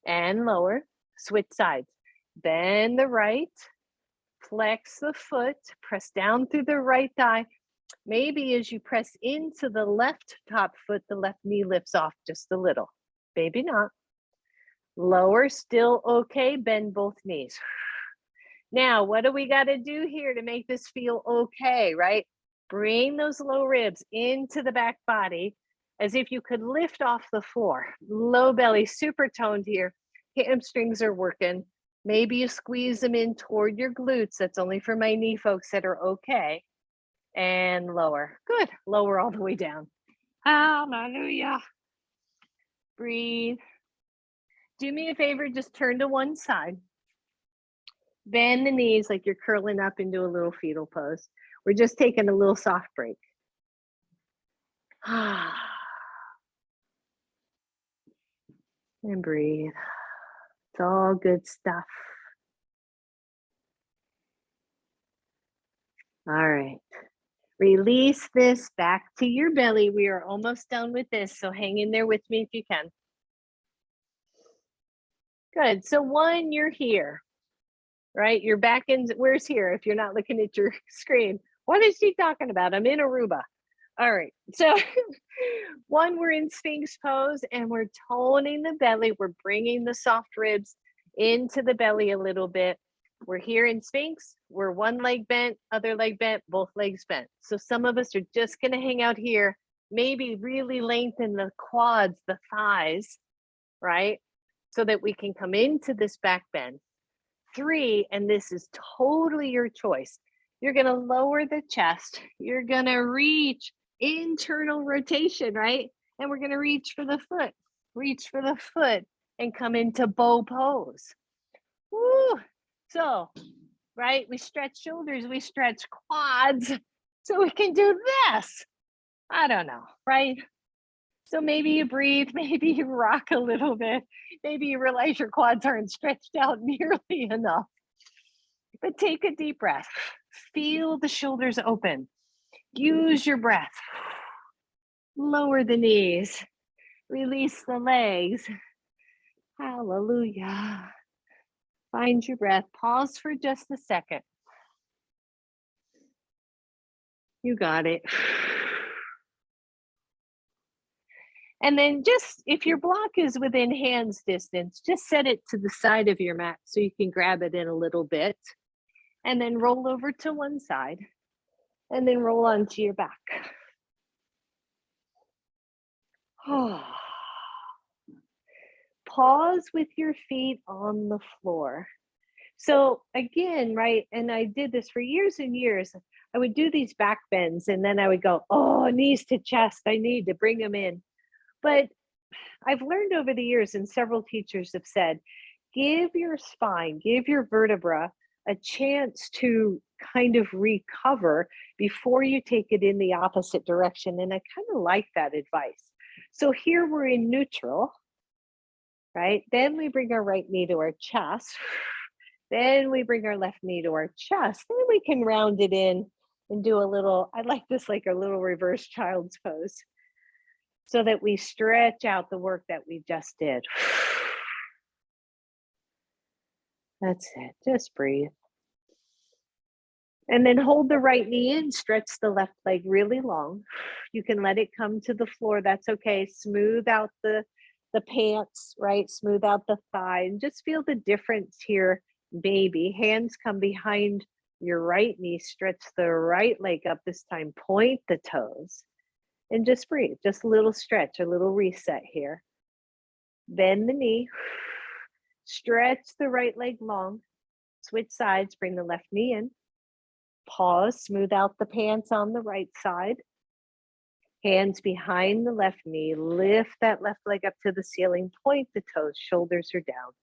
And lower. Switch sides. Bend the right. Flex the foot. Press down through the right thigh. Maybe as you press into the left top foot, the left knee lifts off just a little. Maybe not. Lower, still okay. Bend both knees. Now, what do we got to do here to make this feel okay, right? Bring those low ribs into the back body as if you could lift off the floor. Low belly, super toned here. Hamstrings are working. Maybe you squeeze them in toward your glutes. That's only for my knee folks that are okay. And lower. Good. Lower all the way down. Hallelujah. Breathe. Do me a favor, just turn to one side. Bend the knees like you're curling up into a little fetal pose. We're just taking a little soft break. And breathe. It's all good stuff. All right. Release this back to your belly. We are almost done with this, so hang in there with me if you can. Good. So 1, you're here, right? Your back end, where's here if you're not looking at your screen? What is she talking about? I'm in Aruba. All right. So 1, we're in Sphinx pose and we're toning the belly. We're bringing the soft ribs into the belly a little bit. We're here in Sphinx. We're one leg bent, other leg bent, both legs bent. So some of us are just going to hang out here, maybe really lengthen the quads, the thighs, right? So that we can come into this back bend. 3, and this is totally your choice. You're going to lower the chest. You're going to reach internal rotation, right? And we're going to reach for the foot, and come into bow pose. Woo! So, right, we stretch shoulders, we stretch quads, so we can do this. I don't know, right? So maybe you breathe, maybe you rock a little bit, maybe you realize your quads aren't stretched out nearly enough. But take a deep breath. Feel the shoulders open. Use your breath. Lower the knees. Release the legs. Hallelujah. Find your breath. Pause for just a second. You got it. And then just, if your block is within hands distance, just set it to the side of your mat so you can grab it in a little bit. And then roll over to one side. And then roll onto your back. Pause with your feet on the floor. So again, right, and I did this for years and years. I would do these back bends and then I would go, oh, knees to chest. I need to bring them in. But I've learned over the years, and several teachers have said, give your spine, give your vertebra a chance to kind of recover before you take it in the opposite direction. And I kind of like that advice. So here we're in neutral, right? Then we bring our right knee to our chest. Then we bring our left knee to our chest. Then we can round it in and do a little, I like this like a little reverse child's pose, so that we stretch out the work that we just did. That's it, just breathe. And then hold the right knee in, stretch the left leg really long. You can let it come to the floor, that's okay. Smooth out the pants, right? Smooth out the thigh and just feel the difference here, baby. Hands come behind your right knee, stretch the right leg up this time, point the toes and just breathe. Just a little stretch, a little reset here. Bend the knee, stretch the right leg long, switch sides, bring the left knee in. Pause, smooth out the pants on the right side. Hands behind the left knee, lift that left leg up to the ceiling, point the toes, shoulders are down.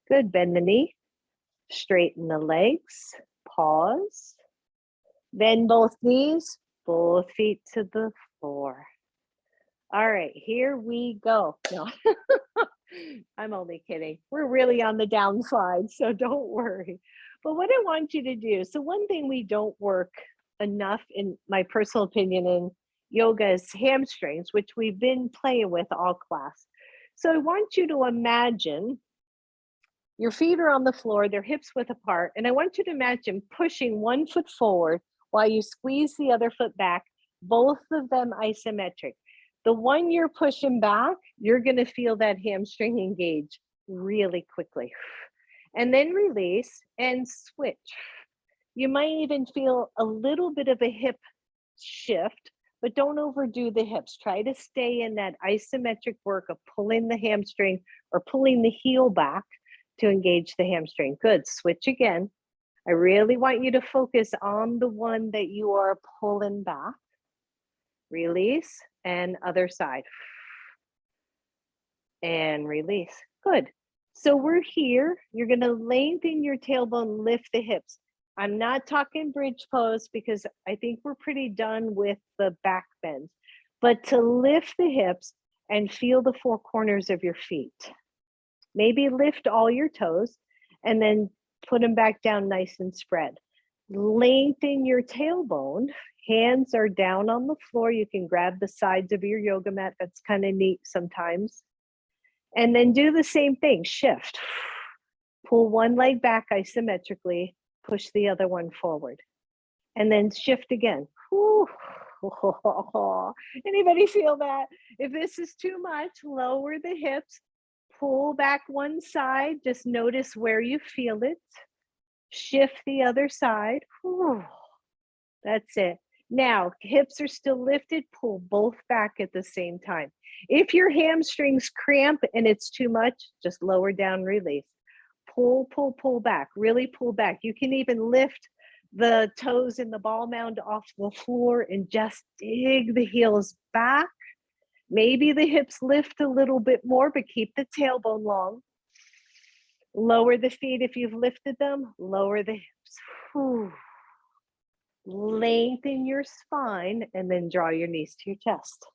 Good, bend the knee, straighten the legs, pause. Bend both knees, both feet to the floor. All right, here we go. No, I'm only kidding. We're really on the downslide, so don't worry. But what I want you to do, so one thing we don't work enough, in my personal opinion, in yoga is hamstrings, which we've been playing with all class. So I want you to imagine your feet are on the floor, they're hips width apart, and I want you to imagine pushing one foot forward while you squeeze the other foot back, both of them isometric. The one you're pushing back, you're going to feel that hamstring engage really quickly. And then release and switch. You might even feel a little bit of a hip shift, but don't overdo the hips. Try to stay in that isometric work of pulling the hamstring or pulling the heel back to engage the hamstring. Good, switch again. I really want you to focus on the one that you are pulling back. Release and other side. And release. Good. So we're here. You're going to lengthen your tailbone, lift the hips. I'm not talking bridge pose because I think we're pretty done with the back bends, but to lift the hips and feel the four corners of your feet. Maybe lift all your toes and then put them back down nice and spread. Lengthen your tailbone. Hands are down on the floor. You can grab the sides of your yoga mat. That's kind of neat sometimes. And then do the same thing, shift. Pull one leg back isometrically, push the other one forward. And then shift again. Anybody feel that? If this is too much, lower the hips, Pull back one side, just notice where you feel it. Shift the other side. Whew. That's it. Now, hips are still lifted, pull both back at the same time. If your hamstrings cramp and it's too much, just lower down, release. Pull, pull, pull back, really pull back. You can even lift the toes in the ball mound off the floor and just dig the heels back. Maybe the hips lift a little bit more, but keep the tailbone long. Lower the feet if you've lifted them, lower the hips. Whew. Lengthen your spine and then draw your knees to your chest.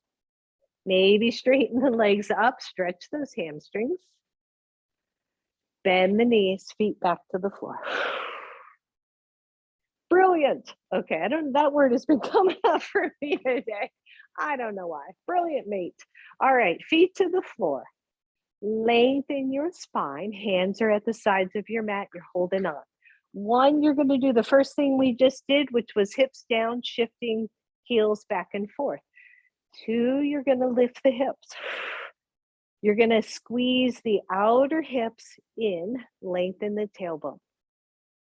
Maybe straighten the legs up, stretch those hamstrings. Bend the knees, feet back to the floor. Brilliant. Okay, that word has been coming up for me today. I don't know why. Brilliant, mate. All right, feet to the floor. Lengthen your spine. Hands are at the sides of your mat. You're holding on. One, you're going to do the first thing we just did, which was hips down, shifting heels back and forth. Two, you're going to lift the hips. You're going to squeeze the outer hips in, lengthen the tailbone.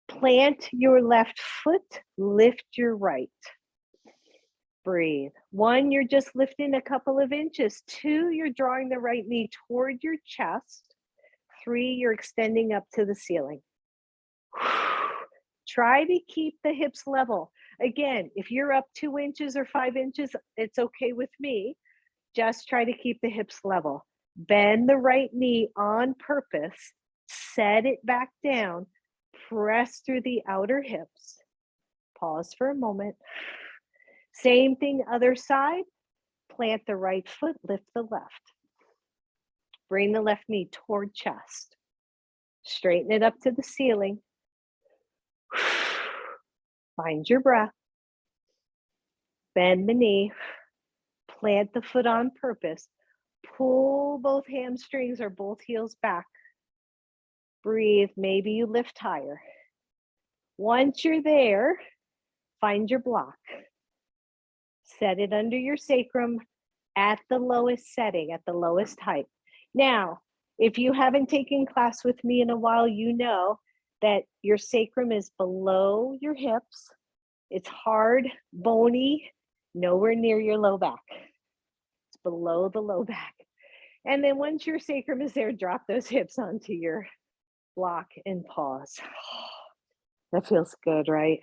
Plant your left foot, lift your right. Breathe. One, you're just lifting a couple of inches. Two, you're drawing the right knee toward your chest. Three, you're extending up to the ceiling. Try to keep the hips level. Again, if you're up 2 inches or 5 inches, it's okay with me. Just try to keep the hips level. Bend the right knee on purpose. Set it back down. Press through the outer hips. Pause for a moment. Same thing, other side. Plant the right foot, lift the left. Bring the left knee toward chest. Straighten it up to the ceiling. Find your breath. Bend the knee. Plant the foot on purpose. Pull both hamstrings or both heels back. Breathe. Maybe you lift higher. Once you're there, find your block. Set it under your sacrum at the lowest setting, at the lowest height. Now, if you haven't taken class with me in a while, you know that your sacrum is below your hips. It's hard, bony, nowhere near your low back. It's below the low back. And then once your sacrum is there, drop those hips onto your block and pause. That feels good, right?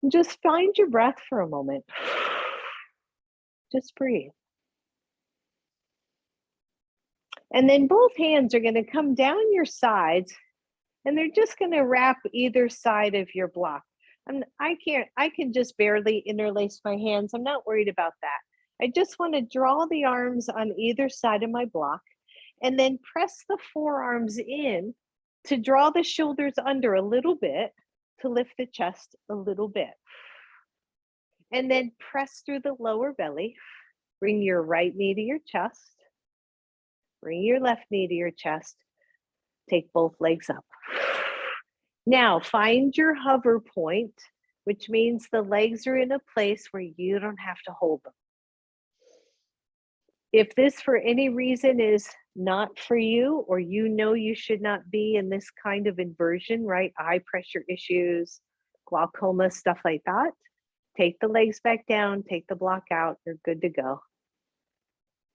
Just find your breath for a moment. Just breathe. And then both hands are going to come down your sides and they're just going to wrap either side of your block. I can just barely interlace my hands. I'm not worried about that. I just want to draw the arms on either side of my block and then press the forearms in to draw the shoulders under a little bit, to lift the chest a little bit. And then press through the lower belly. Bring your right knee to your chest. Bring your left knee to your chest. Take both legs up. Now find your hover point, which means the legs are in a place where you don't have to hold them. If this for any reason is not for you, or you know you should not be in this kind of inversion, right? Eye pressure issues, glaucoma, stuff like that. Take the legs back down, take the block out, you're good to go.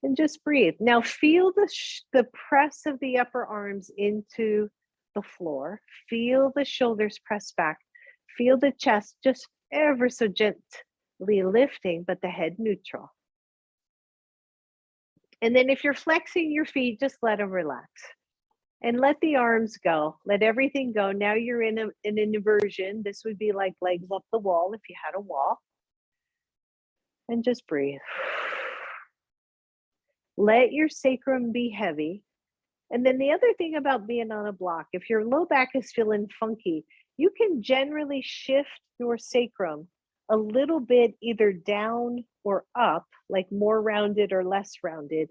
And just breathe. Now feel the press of the upper arms into the floor. Feel the shoulders press back. Feel the chest just ever so gently lifting, but the head neutral. And then if you're flexing your feet, just let them relax. And let the arms go. Let everything go. Now you're in an inversion. This would be like legs up the wall if you had a wall. And just breathe. Let your sacrum be heavy. And then the other thing about being on a block, if your low back is feeling funky, you can generally shift your sacrum a little bit either down or up, like more rounded or less rounded,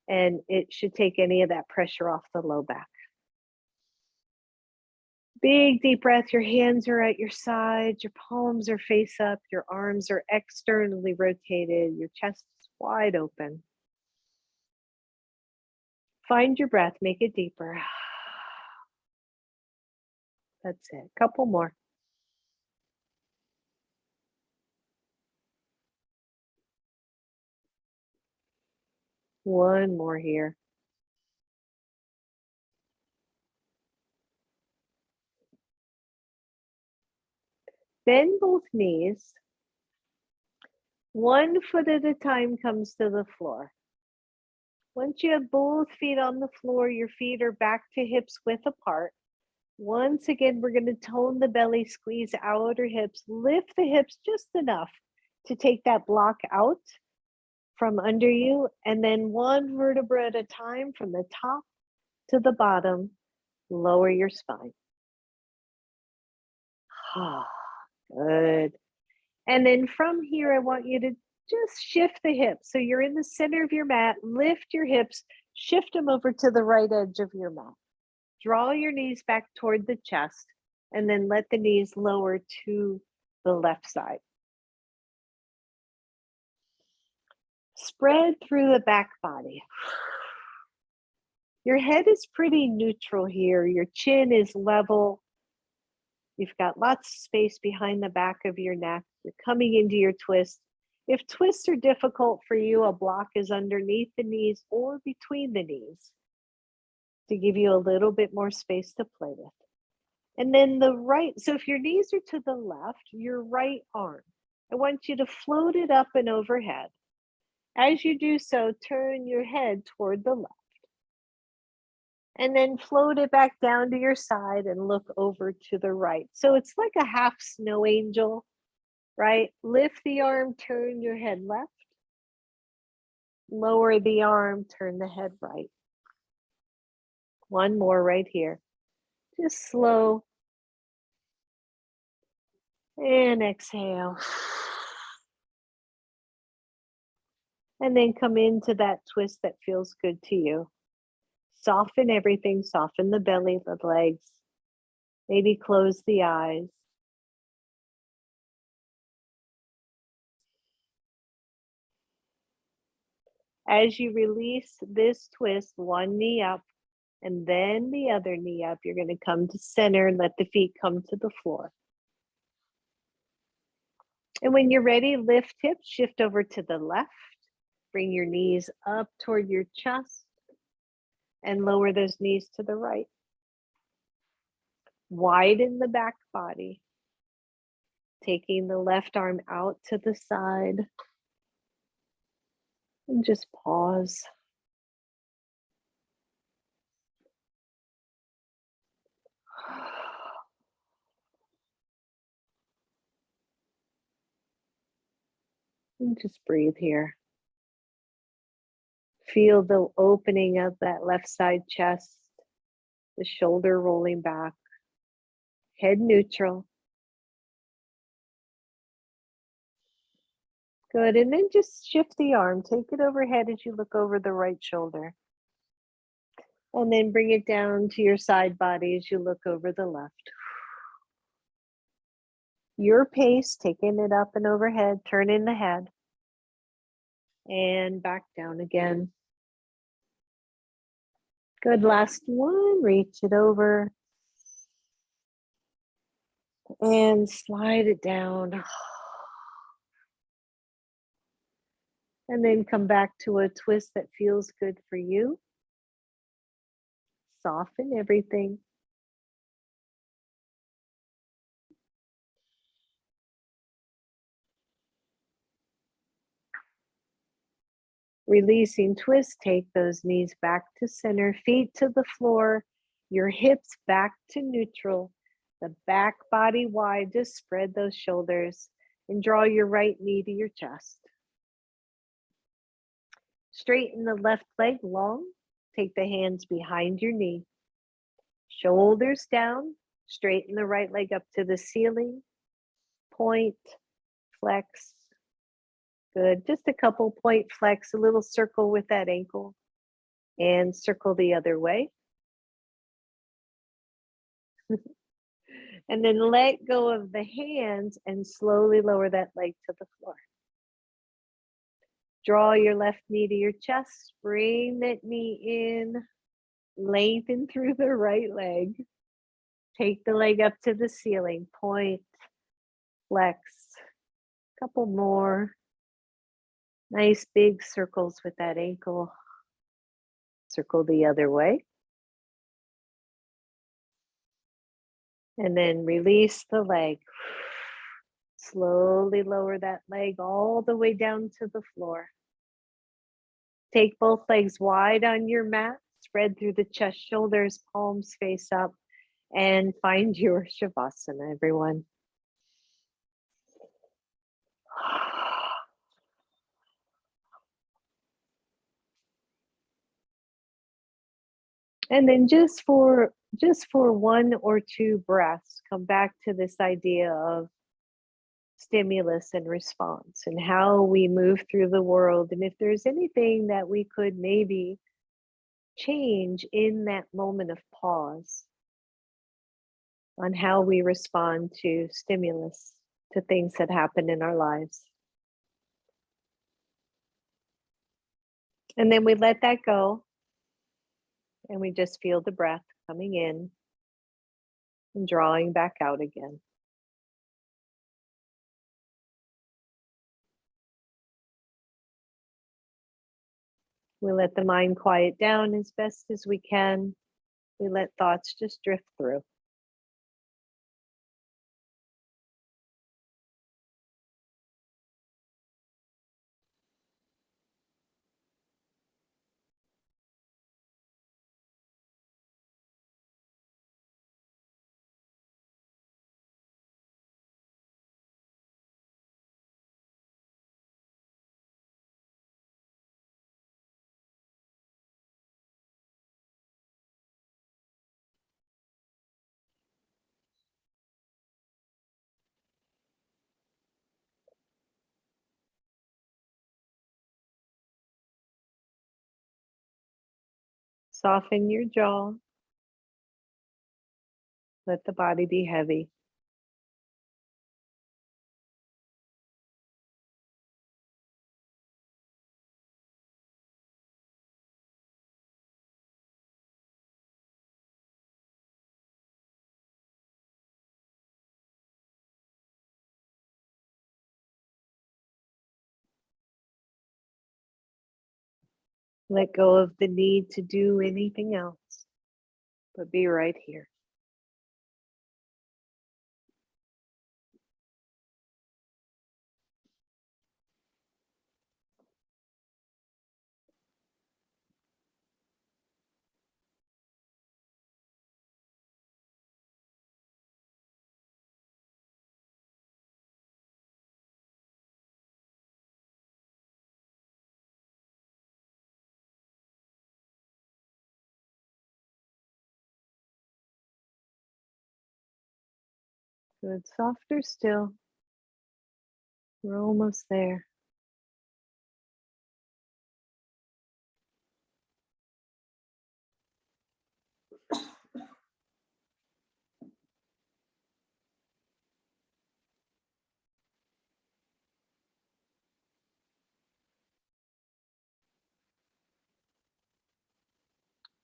and it should take any of that pressure off the low back. Big deep breath. Your hands are at your sides, your palms are face up, your arms are externally rotated, your chest is wide open. Find your breath, make it deeper. That's it. Couple more. One more here. Bend both knees. 1 foot at a time comes to the floor. Once you have both feet on the floor, your feet are back to hips width apart. Once again, we're going to tone the belly, squeeze outer hips, lift the hips just enough to take that block out from under you, and then 1 vertebra at a time from the top to the bottom, lower your spine. Good. And then from here, I want you to just shift the hips. So you're in the center of your mat, lift your hips, shift them over to the right edge of your mat. Draw your knees back toward the chest, and then let the knees lower to the left side. Spread through the back body. Your head is pretty neutral here. Your chin is level. You've got lots of space behind the back of your neck. You're coming into your twist. If twists are difficult for you, a block is underneath the knees or between the knees to give you a little bit more space to play with. And then the right, so if your knees are to the left, your right arm, I want you to float it up and overhead. As you do so, turn your head toward the left. And then float it back down to your side and look over to the right. So it's like a half snow angel, right? Lift the arm, turn your head left. Lower the arm, turn the head right. One more right here. Just slow. And exhale. And then come into that twist that feels good to you. Soften everything, soften the belly, the legs. Maybe close the eyes. As you release this twist, one knee up and then the other knee up, you're going to come to center and let the feet come to the floor. And when you're ready, lift hips, shift over to the left. Bring your knees up toward your chest and lower those knees to the right. Widen the back body. Taking the left arm out to the side. And just pause. And just breathe here. Feel the opening of that left side chest, the shoulder rolling back, head neutral. Good, and then just shift the arm, take it overhead as you look over the right shoulder. And then bring it down to your side body as you look over the left. Your pace, taking it up and overhead, turn in the head. And back down again. Good, last one, reach it over. And slide it down. And then come back to a twist that feels good for you. Soften everything. Releasing twist, take those knees back to center, feet to the floor, your hips back to neutral, the back body wide, just spread those shoulders and draw your right knee to your chest. Straighten the left leg long, take the hands behind your knee. Shoulders down, straighten the right leg up to the ceiling, point, flex. Good, just a couple point flex, a little circle with that ankle and circle the other way. And then let go of the hands and slowly lower that leg to the floor. Draw your left knee to your chest, bring that knee in, Lengthen through the right leg. Take the leg up to the ceiling. Point, flex. Couple more. Nice big circles with that ankle. Circle the other way. And then release the leg. Slowly lower that leg all the way down to the floor. Take both legs wide on your mat. Spread through the chest, shoulders, palms face up. And find your Shavasana, everyone. And then just for 1 or 2 breaths, come back to this idea of stimulus and response and how we move through the world. And if there's anything that we could maybe change in that moment of pause on how we respond to stimulus, to things that happen in our lives. And then we let that go. And we just feel the breath coming in and drawing back out again. We let the mind quiet down as best as we can. We let thoughts just drift through. Soften your jaw. Let the body be heavy. Let go of the need to do anything else, but be right here. Good, softer still. We're almost there.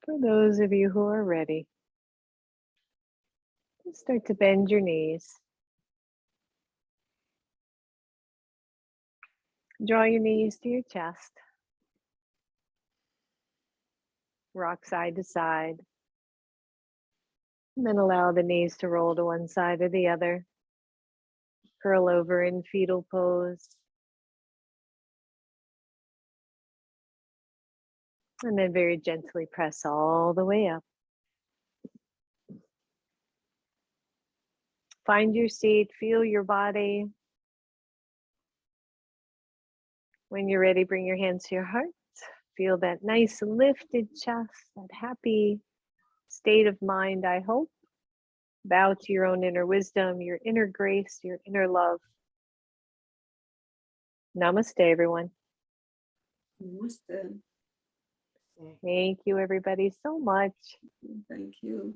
For those of you who are ready, start to bend your knees. Draw your knees to your chest. Rock side to side. And then allow the knees to roll to one side or the other. Curl over in fetal pose. And then very gently press all the way up. Find your seat, feel your body. When you're ready, bring your hands to your heart. Feel that nice lifted chest, that happy state of mind, I hope. Bow to your own inner wisdom, your inner grace, your inner love. Namaste, everyone. Namaste. Thank you, everybody, so much. Thank you.